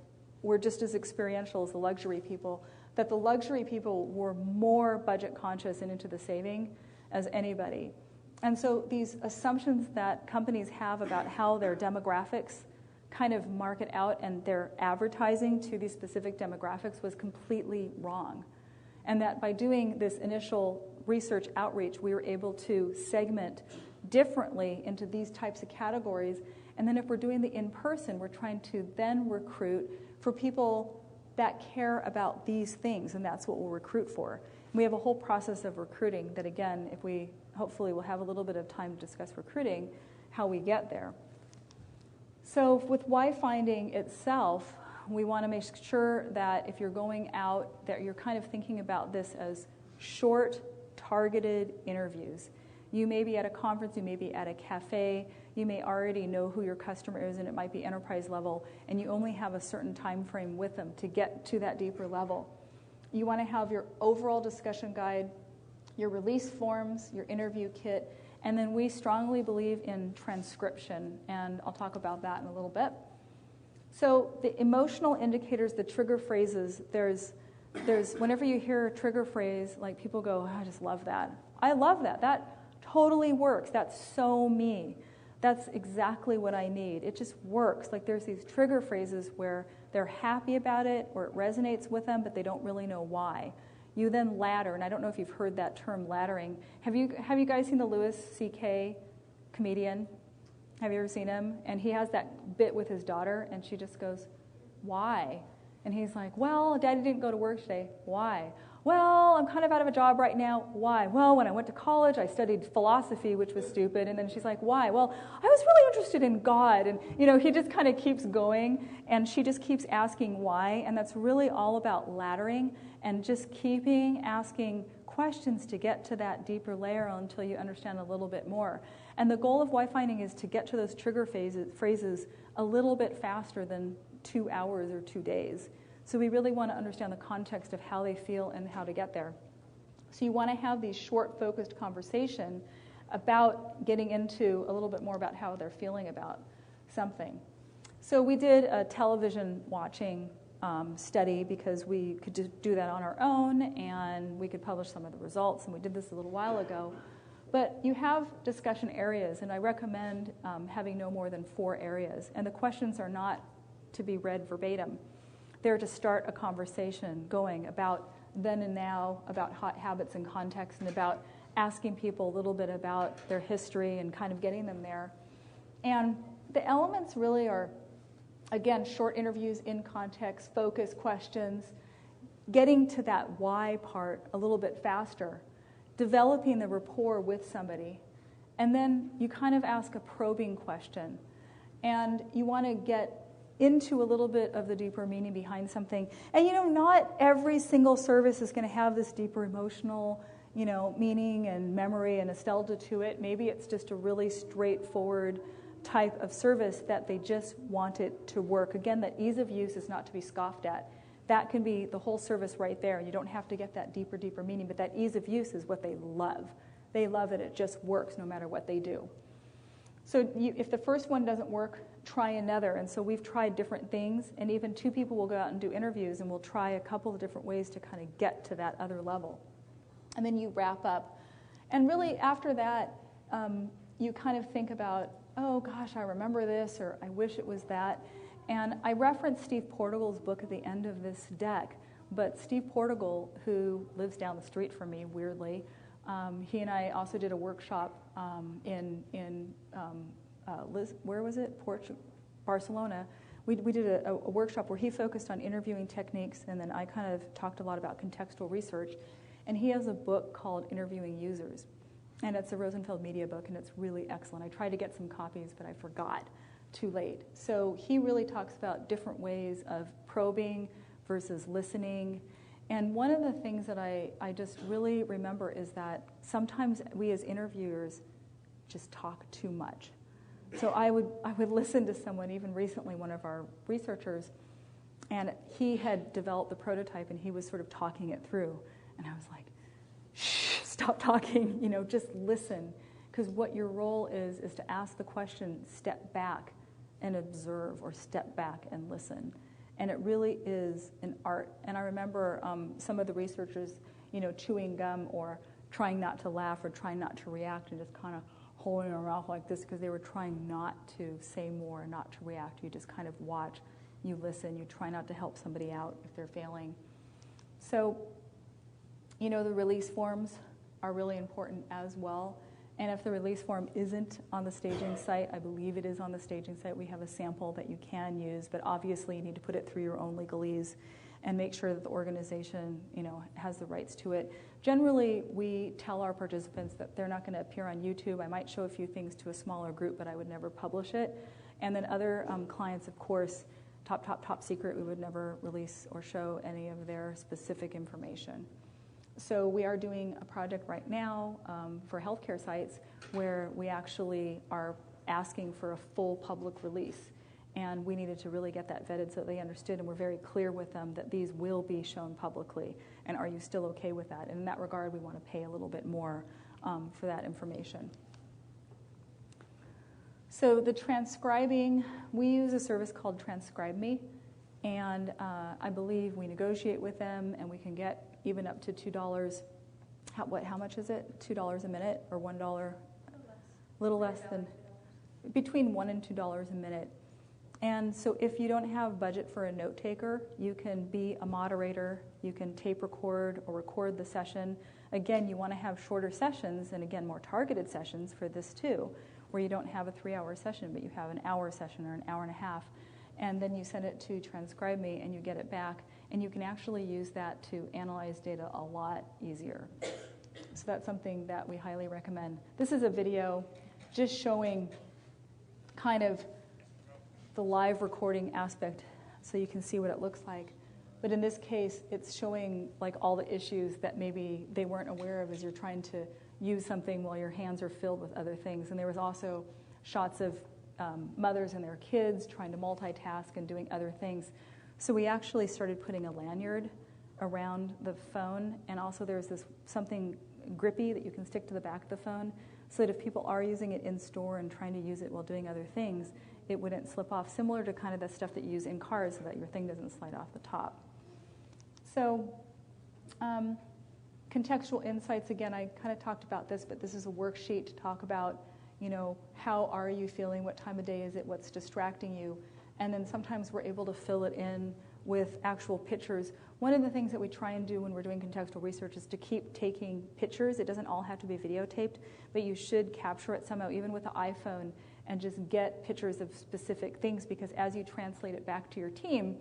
were just as experiential as the luxury people, that the luxury people were more budget conscious and into the saving as anybody. And so these assumptions that companies have about how their demographics kind of market out and their advertising to these specific demographics was completely wrong. And that by doing this initial research outreach, we were able to segment differently into these types of categories. And then if we're doing the in-person, we're trying to then recruit for people that care about these things, and that's what we'll recruit for. We have a whole process of recruiting that, again, if we hopefully will have a little bit of time to discuss recruiting, how we get there. So with why finding itself, we want to make sure that if you're going out, that you're kind of thinking about this as short, targeted interviews. You may be at a conference, you may be at a cafe, you may already know who your customer is, and it might be enterprise level, and you only have a certain time frame with them to get to that deeper level. You want to have your overall discussion guide, your release forms, your interview kit, and then we strongly believe in transcription, and I'll talk about that in a little bit. So the emotional indicators, the trigger phrases, there's whenever you hear a trigger phrase, like people go, oh, I just love that. I love that. That totally works. That's so me. That's exactly what I need. It just works. Like there's these trigger phrases where they're happy about it or it resonates with them, but they don't really know why. You then ladder, and I don't know if you've heard that term, laddering. Have you guys seen the Louis C.K. comedian? Have you ever seen him? And he has that bit with his daughter, and she just goes, "Why?" And he's like, "Well, Daddy didn't go to work today. Why?" "Well, I'm kind of out of a job right now." "Why?" "Well, when I went to college, I studied philosophy, which was stupid." And then she's like, "Why?" "Well, I was really interested in God." And, he just kind of keeps going, and she just keeps asking why. And that's really all about laddering and just keeping asking questions to get to that deeper layer until you understand a little bit more. And the goal of why finding is to get to those trigger phrases a little bit faster than 2 hours or 2 days. So we really want to understand the context of how they feel and how to get there. So you want to have these short, focused conversation about getting into a little bit more about how they're feeling about something. So we did a television watching study because we could just do that on our own, and we could publish some of the results, and we did this a little while ago. But you have discussion areas, and I recommend having no more than 4 areas. And the questions are not to be read verbatim. They're to start a conversation going about then and now, about hot habits and context, and about asking people a little bit about their history and kind of getting them there. And the elements really are, again, short interviews in context, focus questions, getting to that why part a little bit faster, developing the rapport with somebody, and then you kind of ask a probing question. And you want to get into a little bit of the deeper meaning behind something. And not every single service is going to have this deeper emotional, meaning and memory and nostalgia to it. Maybe it's just a really straightforward type of service that they just want it to work. Again, that ease of use is not to be scoffed at. That can be the whole service right there. You don't have to get that deeper meaning, but that ease of use is what they love. They love it. It just works no matter what they do. So if the first one doesn't work, try another. And so we've tried different things, and even 2 people will go out and do interviews, and we'll try a couple of different ways to kind of get to that other level. And then you wrap up. And really after that, you kind of think about, oh gosh, I remember this, or I wish it was that. And I referenced Steve Portigal's book at the end of this deck, but Steve Portigal, who lives down the street from me, weirdly, he and I also did a workshop in where was it? Barcelona. We did a workshop where he focused on interviewing techniques, and then I kind of talked a lot about contextual research. And he has a book called Interviewing Users, and it's a Rosenfeld Media book, and it's really excellent. I tried to get some copies, but I forgot too late. So he really talks about different ways of probing versus listening. And one of the things that I just really remember is that sometimes we as interviewers just talk too much. So I would listen to someone, even recently, one of our researchers, and he had developed the prototype, and he was sort of talking it through. And I was like, shh, stop talking, just listen. Because what your role is to ask the question, step back and observe, or step back and listen. And it really is an art. And I remember some of the researchers, chewing gum or trying not to laugh or trying not to react and just kind of holding their mouth like this because they were trying not to say more and not to react. You just kind of watch, you listen, you try not to help somebody out if they're failing. So, the release forms are really important as well. And if the release form isn't on the staging site, I believe it is on the staging site, we have a sample that you can use, but obviously you need to put it through your own legalese and make sure that the organization, has the rights to it. Generally, we tell our participants that they're not going to appear on YouTube. I might show a few things to a smaller group, but I would never publish it. And then other clients, of course, top secret, we would never release or show any of their specific information. So we are doing a project right now for healthcare sites where we actually are asking for a full public release. And we needed to really get that vetted so they understood, and we're very clear with them that these will be shown publicly. And are you still okay with that? And in that regard, we want to pay a little bit more for that information. So the transcribing, we use a service called Transcribe Me. And I believe we negotiate with them, and we can get even up to $2. How much is it? $2 a minute or $1? A little less than between $1 and $2 a minute. And so if you don't have budget for a note taker, you can be a moderator, you can tape record or record the session. Again, you want to have shorter sessions, and again, more targeted sessions for this too, where you don't have a 3-hour session, but you have an hour session or an hour and a half. And then you send it to Transcribe Me, and you get it back, and you can actually use that to analyze data a lot easier. So that's something that we highly recommend. This is a video just showing kind of the live recording aspect, so you can see what it looks like. But in this case, it's showing like all the issues that maybe they weren't aware of as you're trying to use something while your hands are filled with other things. And there was also shots of mothers and their kids trying to multitask and doing other things. So we actually started putting a lanyard around the phone, and also there's this something grippy that you can stick to the back of the phone, so that if people are using it in store and trying to use it while doing other things, it wouldn't slip off, similar to kind of the stuff that you use in cars so that your thing doesn't slide off the top. So contextual insights, again, I kind of talked about this, but this is a worksheet to talk about, you know, how are you feeling, what time of day is it, what's distracting you, and then sometimes we're able to fill it in with actual pictures. One of the things that we try and do when we're doing contextual research is to keep taking pictures. It doesn't all have to be videotaped, but you should capture it somehow, even with the iPhone, and just get pictures of specific things, because as you translate it back to your team,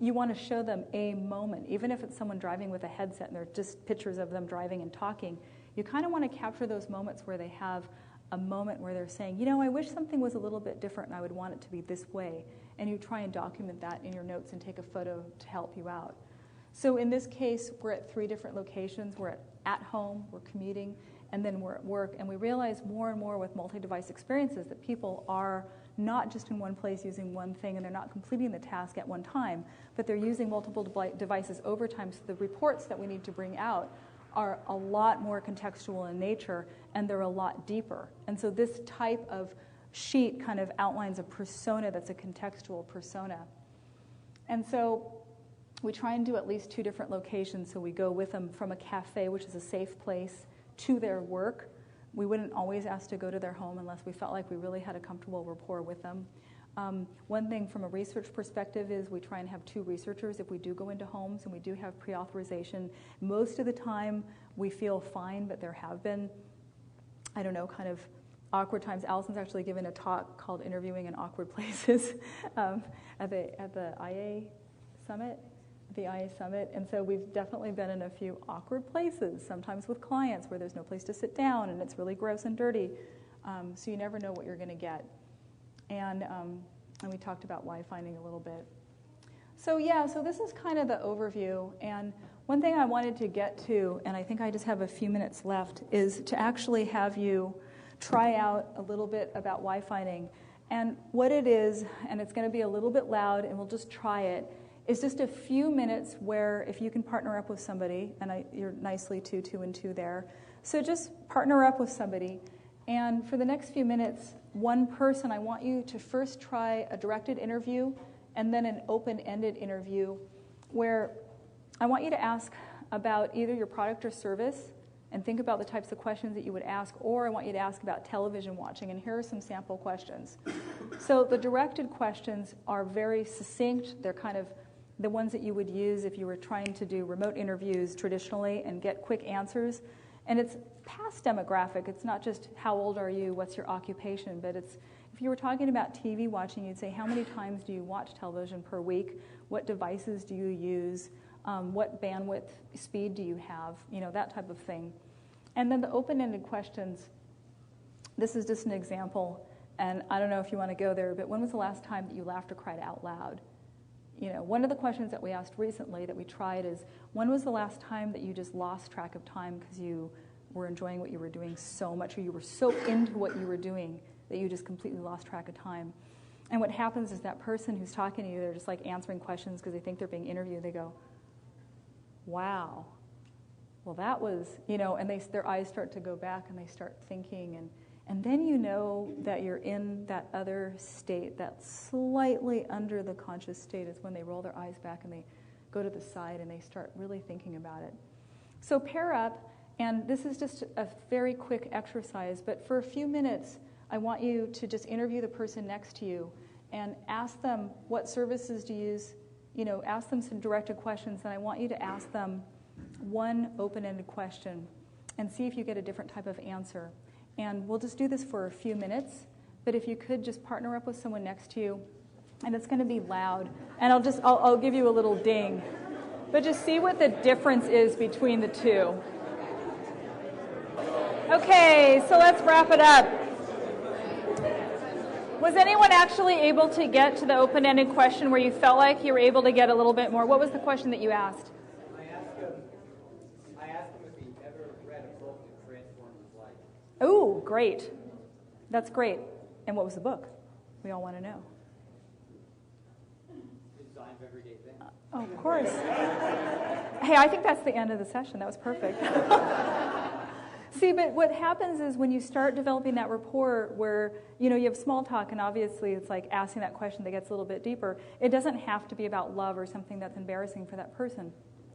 you want to show them a moment. Even if it's someone driving with a headset and they're just pictures of them driving and talking, you kind of want to capture those moments where they have a moment where they're saying, you know, I wish something was a little bit different and I would want it to be this way. And you try and document that in your notes and take a photo to help you out. So in this case, we're at 3 different locations. We're at home, we're commuting, and then we're at work. And we realize more and more with multi-device experiences that people are not just in one place using one thing, and they're not completing the task at one time, but they're using multiple devices over time. So the reports that we need to bring out are a lot more contextual in nature, and they're a lot deeper. And so this type of sheet kind of outlines a persona that's a contextual persona. And so we try and do at least 2 different locations. So we go with them from a cafe, which is a safe place, to their work. We wouldn't always ask to go to their home unless we felt like we really had a comfortable rapport with them. One thing from a research perspective is we try and have 2 researchers if we do go into homes, and we do have pre-authorization. Most of the time we feel fine, but there have been, I don't know, kind of awkward times. Allison's actually given a talk called Interviewing in Awkward Places at the IA Summit. And so we've definitely been in a few awkward places, sometimes with clients where there's no place to sit down and it's really gross and dirty. So you never know what you're going to get. And we talked about why finding a little bit. So yeah, so this is kind of the overview. And one thing I wanted to get to, and I think I just have a few minutes left, is to actually have you try out a little bit about why finding. And what it is, and it's going to be a little bit loud, and we'll just try it, is just a few minutes where if you can partner up with somebody, and you're nicely 2 and 2 there. So just partner up with somebody. And for the next few minutes, one person, I want you to first try a directed interview and then an open-ended interview where I want you to ask about either your product or service and think about the types of questions that you would ask, or I want you to ask about television watching, and here are some sample questions. So the directed questions are very succinct. They're kind of the ones that you would use if you were trying to do remote interviews traditionally and get quick answers. And it's past demographic. It's not just how old are you, what's your occupation, but it's if you were talking about TV watching, you'd say how many times do you watch television per week, what devices do you use, what bandwidth speed do you have, you know, that type of thing. And then the open-ended questions, this is just an example, and I don't know if you want to go there, but when was the last time that you laughed or cried out loud? You know, one of the questions that we asked recently that we tried is, when was the last time that you just lost track of time because you were enjoying what you were doing so much, or you were so into what you were doing that you just completely lost track of time? And what happens is that person who's talking to you, they're just like answering questions because they think they're being interviewed. They go, wow, well that was, you know, and their eyes start to go back and they start thinking, and then you know that you're in that other state, that slightly under the conscious state is when they roll their eyes back and they go to the side and they start really thinking about it. So pair up, and this is just a very quick exercise, but for a few minutes, I want you to just interview the person next to you and ask them what services do you use. Ask them some directed questions, and I want you to ask them one open-ended question and see if you get a different type of answer. And we'll just do this for a few minutes, but if you could just partner up with someone next to you, and it's going to be loud, and I'll give you a little ding, but just see what the difference is between the two. Okay, so let's wrap it up. Was anyone actually able to get to the open-ended question where you felt like you were able to get a little bit more? What was the question that you asked? I asked him if he ever read a book that transformed his life. Oh, great. That's great. And what was the book? We all want to know. Design of Everyday Things. Oh, of course. Hey, I think that's the end of the session. That was perfect. See, but what happens is when you start developing that rapport where, you have small talk, and obviously it's like asking that question that gets a little bit deeper, it doesn't have to be about love or something that's embarrassing for that person,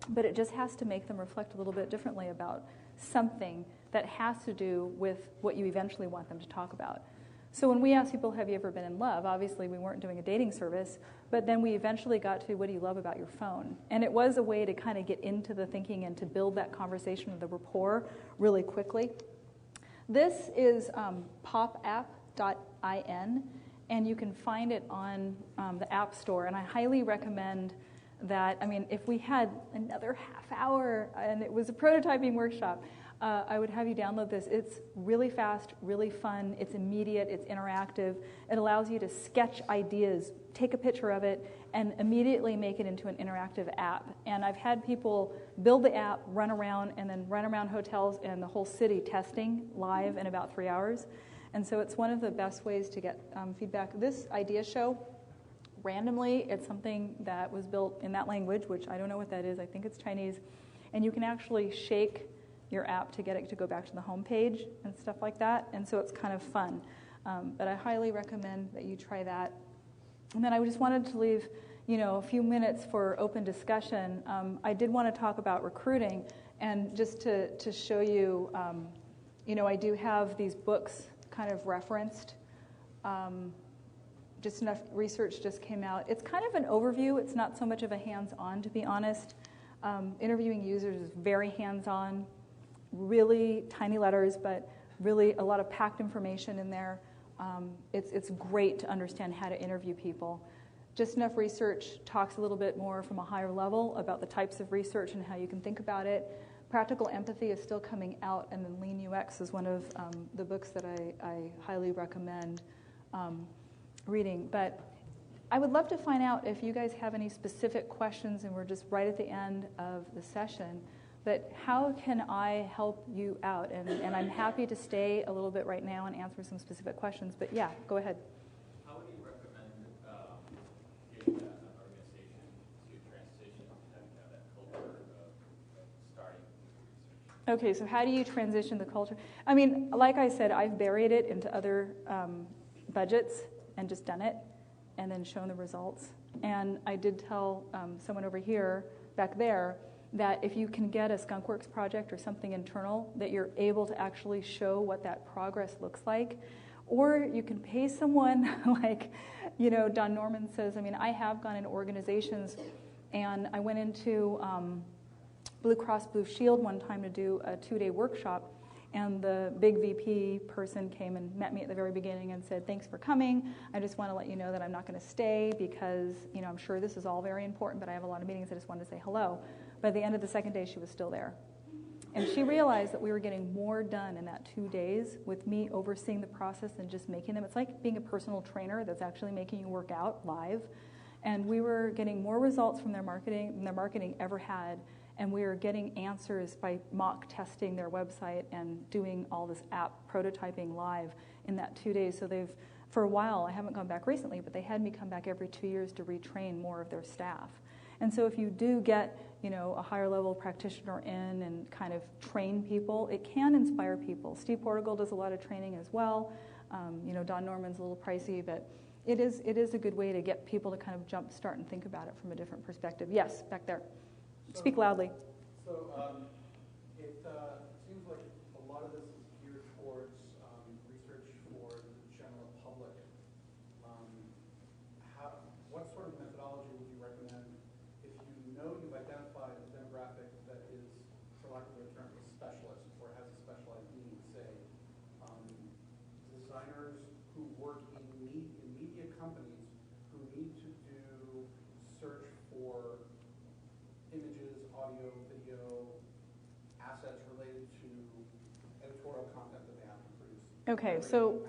but it just has to make them reflect a little bit differently about something that has to do with what you eventually want them to talk about. So when we ask people, have you ever been in love? Obviously, we weren't doing a dating service, but then we eventually got to, what do you love about your phone? And it was a way to kind of get into the thinking and to build that conversation of the rapport really quickly. This is popapp.in, and you can find it on the App Store. And I highly recommend that. I mean, if we had another half hour and it was a prototyping workshop, I would have you download this. It's really fast, really fun. It's immediate. It's interactive. It allows you to sketch ideas, take a picture of it, and immediately make it into an interactive app. And I've had people build the app, run around, and then run around hotels and the whole city testing live in about 3 hours. And so it's one of the best ways to get feedback. This idea show, randomly, it's something that was built in that language, which I don't know what that is. I think it's Chinese. And you can actually shake your app to get it to go back to the home page and stuff like that, and so it's kind of fun. But I highly recommend that you try that. And then I just wanted to leave, a few minutes for open discussion. I did want to talk about recruiting, and just to show you, I do have these books kind of referenced. Just enough research just came out. It's kind of an overview. It's not so much of a hands-on, to be honest. Interviewing users is very hands-on. Really tiny letters, but really a lot of packed information in there. It's great to understand how to interview people. Just Enough Research talks a little bit more from a higher level about the types of research and how you can think about it. Practical Empathy is still coming out, and then Lean UX is one of the books that I highly recommend reading. But I would love to find out if you guys have any specific questions, and we're just right at the end of the session. But how can I help you out? And I'm happy to stay a little bit right now and answer some specific questions. But yeah, go ahead. How would you recommend getting an organization to transition to that culture of starting research? Okay, so how do you transition the culture? I mean, like I said, I've buried it into other budgets and just done it and then shown the results. And I did tell someone over here, back there, that if you can get a skunkworks project or something internal, that you're able to actually show what that progress looks like. Or you can pay someone like, Don Norman says, I mean, I have gone into organizations, and I went into Blue Cross Blue Shield one time to do a 2-day workshop, and the big VP person came and met me at the very beginning and said, thanks for coming. I just want to let you know that I'm not going to stay because, I'm sure this is all very important, but I have a lot of meetings. I just wanted to say hello. By the end of the second day, she was still there. And she realized that we were getting more done in that 2 days with me overseeing the process and just making them. It's like being a personal trainer that's actually making you work out live. And we were getting more results from their marketing than their marketing ever had. And we were getting answers by mock testing their website and doing all this app prototyping live in that 2 days. So they've, for a while, I haven't gone back recently, but they had me come back every 2 years to retrain more of their staff. And so if you do get, a higher level practitioner in and kind of train people, it can inspire people. Steve Portugal does a lot of training as well. Don Norman's a little pricey, but it is a good way to get people to kind of start and think about it from a different perspective. Yes, back there. Speak loudly. So it seems like a lot of this is geared towards research for the general public. Okay, so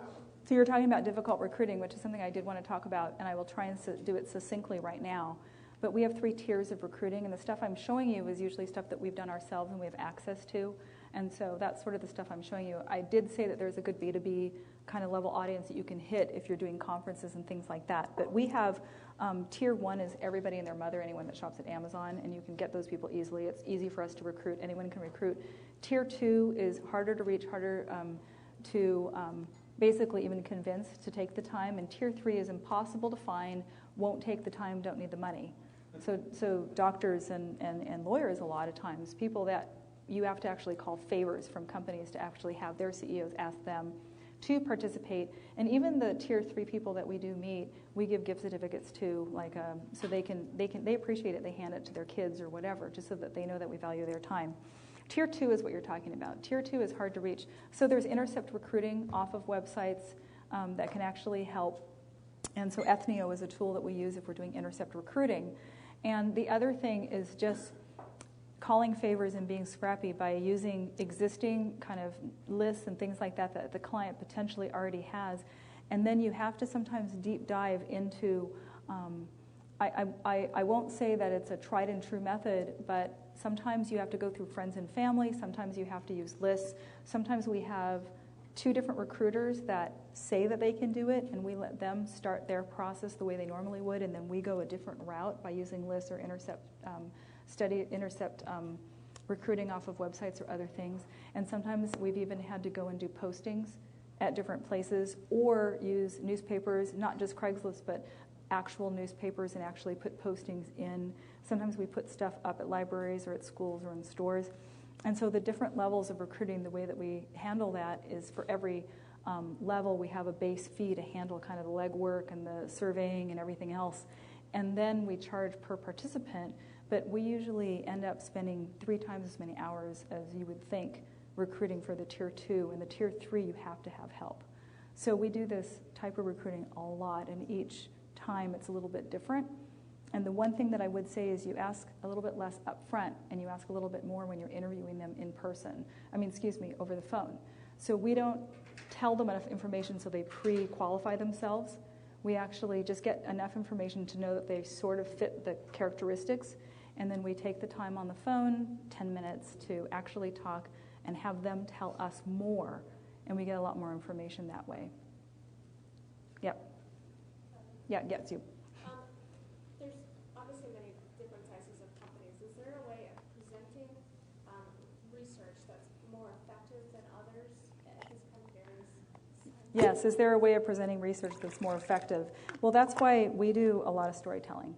you're talking about difficult recruiting, which is something I did want to talk about, and I will try and do it succinctly right now. But we have 3 tiers of recruiting, and the stuff I'm showing you is usually stuff that we've done ourselves and we have access to. And so that's sort of the stuff I'm showing you. I did say that there's a good B2B kind of level audience that you can hit if you're doing conferences and things like that. But we have tier 1 is everybody and their mother, anyone that shops at Amazon, and you can get those people easily. It's easy for us to recruit. Anyone can recruit. Tier 2 is harder to reach, harder to basically even convince to take the time. And tier 3 is impossible to find, won't take the time, don't need the money. So doctors and lawyers a lot of times, people that you have to actually call favors from companies to actually have their CEOs ask them to participate. And even the tier 3 people that we do meet, we give gift certificates to, like, so they appreciate it. They hand it to their kids or whatever, just so that they know that we value their time. Tier 2 is what you're talking about. Tier 2 is hard to reach. So there's intercept recruiting off of websites that can actually help. And so Ethnio is a tool that we use if we're doing intercept recruiting. And the other thing is just calling favors and being scrappy by using existing kind of lists and things like that that the client potentially already has. And then you have to sometimes deep dive into, I won't say that it's a tried and true method, but sometimes you have to go through friends and family. Sometimes you have to use lists. Sometimes we have 2 different recruiters that say that they can do it, and we let them start their process the way they normally would, and then we go a different route by using lists or intercept recruiting off of websites or other things. And sometimes we've even had to go and do postings at different places or use newspapers, not just Craigslist, but actual newspapers, and actually put postings in. Sometimes we put stuff up at libraries or at schools or in stores. And so the different levels of recruiting, the way that we handle that is for every level we have a base fee to handle kind of the legwork and the surveying and everything else. And then we charge per participant, but we usually end up spending 3 times as many hours as you would think recruiting for the tier 2. And the tier 3, you have to have help. So we do this type of recruiting a lot, and each time it's a little bit different. And the one thing that I would say is you ask a little bit less up front, and you ask a little bit more when you're interviewing them in person. Over the phone. So we don't tell them enough information so they pre-qualify themselves. We actually just get enough information to know that they sort of fit the characteristics, and then we take the time on the phone, 10 minutes, to actually talk and have them tell us more, and we get a lot more information that way. Yep. Yeah, gets you. There's obviously many different sizes of companies. Is there a way of presenting research that's more effective than others? It just kind of varies. Yes, is there a way of presenting research that's more effective? Well, that's why we do a lot of storytelling.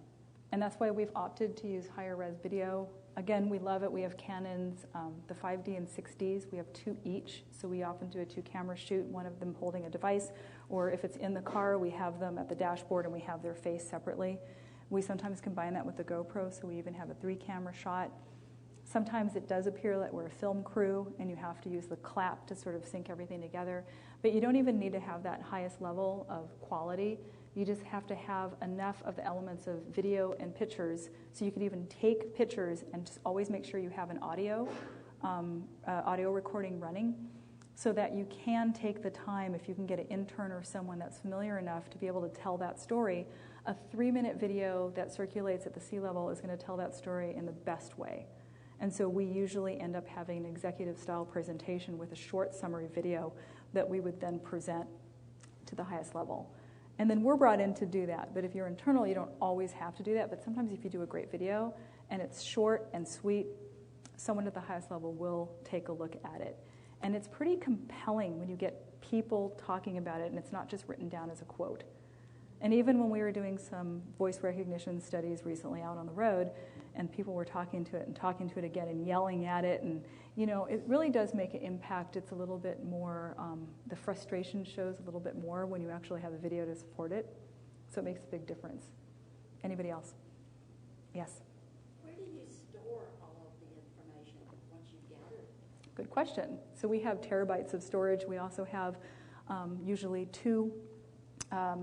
And that's why we've opted to use higher res video. Again, we love it. We have Canons, the 5D and 6Ds. We have 2 each, so we often do a 2-camera shoot, one of them holding a device, or if it's in the car, we have them at the dashboard and we have their face separately. We sometimes combine that with the GoPro, so we even have a 3-camera shot. Sometimes it does appear that we're a film crew and you have to use the clap to sort of sync everything together, but you don't even need to have that highest level of quality. You just have to have enough of the elements of video and pictures, so you can even take pictures and just always make sure you have an audio recording running, so that you can take the time, if you can get an intern or someone that's familiar enough to be able to tell that story. A 3-minute video that circulates at the sea level is going to tell that story in the best way. And so we usually end up having an executive-style presentation with a short summary video that we would then present to the highest level. And then we're brought in to do that. But if you're internal, you don't always have to do that. But sometimes if you do a great video and it's short and sweet, someone at the highest level will take a look at it. And it's pretty compelling when you get people talking about it and it's not just written down as a quote. And even when we were doing some voice recognition studies recently out on the road, and people were talking to it again and yelling at it, and it really does make an impact. It's a little bit more, the frustration shows a little bit more when you actually have a video to support it. So it makes a big difference. Anybody else? Yes? Where do you store all of the information once you gather it? Good question. So we have terabytes of storage. We also have usually 2, I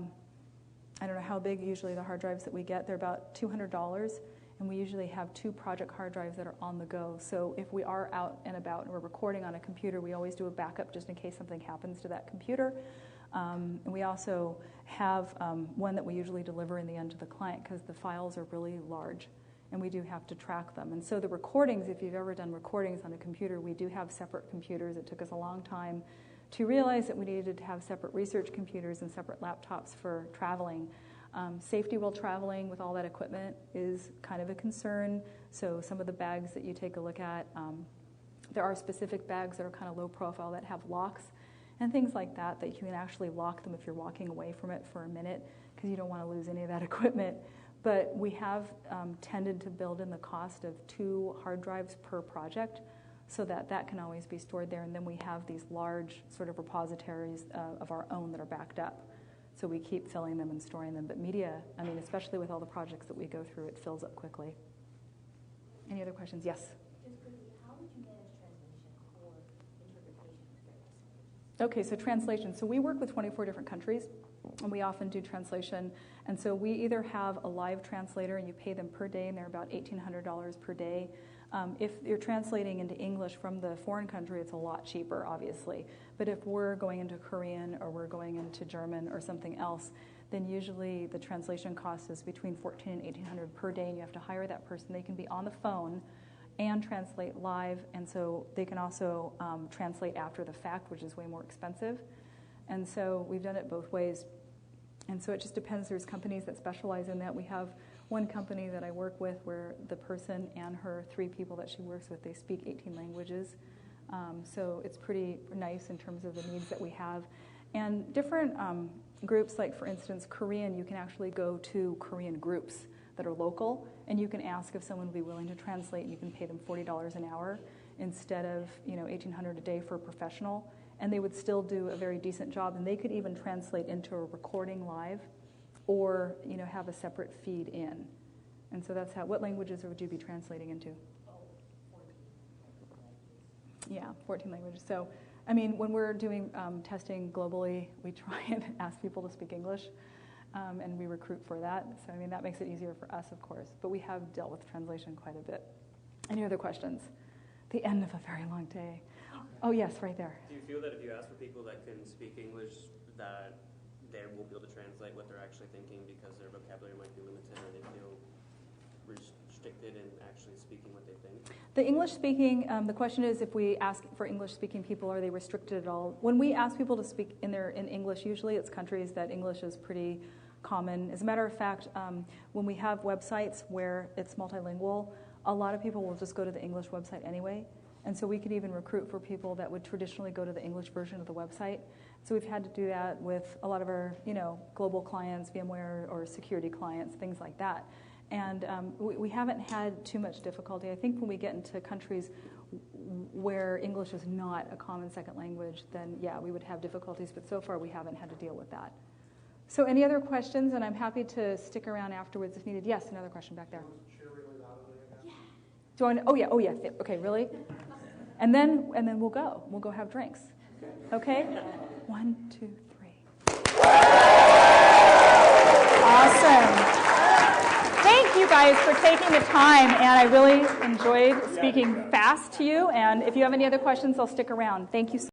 don't know how big usually the hard drives that we get. They're about $200. and we usually have 2 project hard drives that are on the go. So if we are out and about and we're recording on a computer, we always do a backup just in case something happens to that computer. And we also have one that we usually deliver in the end to the client because the files are really large, and we do have to track them. And so the recordings, if you've ever done recordings on a computer, we do have separate computers. It took us a long time to realize that we needed to have separate research computers and separate laptops for traveling. Safety while traveling with all that equipment is kind of a concern. So some of the bags that you take a look at, there are specific bags that are kind of low profile that have locks and things like that, that you can actually lock them if you're walking away from it for a minute because you don't want to lose any of that equipment. But we have tended to build in the cost of 2 hard drives per project so that that can always be stored there. And then we have these large sort of repositories of our own that are backed up. So we keep filling them and storing them. But media, I mean, especially with all the projects that we go through, it fills up quickly. Any other questions? Yes? Just quickly, how would you manage translation or interpretation of various languages? Okay, so translation. So we work with 24 different countries, and we often do translation. And so we either have a live translator, and you pay them per day, and they're about $1,800 per day. If you're translating into English from the foreign country, it's a lot cheaper, obviously. But if we're going into Korean or we're going into German or something else, then usually the translation cost is between $1,400 and $1,800 per day, and you have to hire that person. They can be on the phone and translate live, and so they can also translate after the fact, which is way more expensive. And so we've done it both ways. And so it just depends. There's companies that specialize in that. We have one company that I work with where the person and her 3 people that she works with, they speak 18 languages. So it's pretty nice in terms of the needs that we have. And different groups, like for instance, Korean, you can actually go to Korean groups that are local, and you can ask if someone would be willing to translate, and you can pay them $40 an hour instead of $1,800 a day for a professional. And they would still do a very decent job, and they could even translate into a recording live or have a separate feed in. And so that's how. What languages would you be translating into? 14 languages. Yeah, 14 languages. So, I mean, when we're doing testing globally, we try and ask people to speak English, and we recruit for that. So, I mean, that makes it easier for us, of course. But we have dealt with translation quite a bit. Any other questions? The end of a very long day. Oh, yes, right there. Do you feel that if you ask for people that can speak English, that they won't be able to translate what they're actually thinking because their vocabulary might be limited, or they feel restricted in actually speaking what they think? The English speaking, the question is if we ask for English speaking people, are they restricted at all? When we ask people to speak in English, usually it's countries that English is pretty common. As a matter of fact, when we have websites where it's multilingual, a lot of people will just go to the English website anyway. And so we could even recruit for people that would traditionally go to the English version of the website. So we've had to do that with a lot of our, global clients, VMware or security clients, things like that. And we haven't had too much difficulty. I think when we get into countries where English is not a common second language, then yeah, we would have difficulties. But so far, we haven't had to deal with that. So any other questions? And I'm happy to stick around afterwards if needed. Yes, another question back there. Do I? Oh yeah. Okay, really? And then we'll go. We'll go have drinks. Okay? 1, 2, 3. Awesome. Thank you guys for taking the time, and I really enjoyed speaking fast to you. And if you have any other questions, I'll stick around. Thank you so much.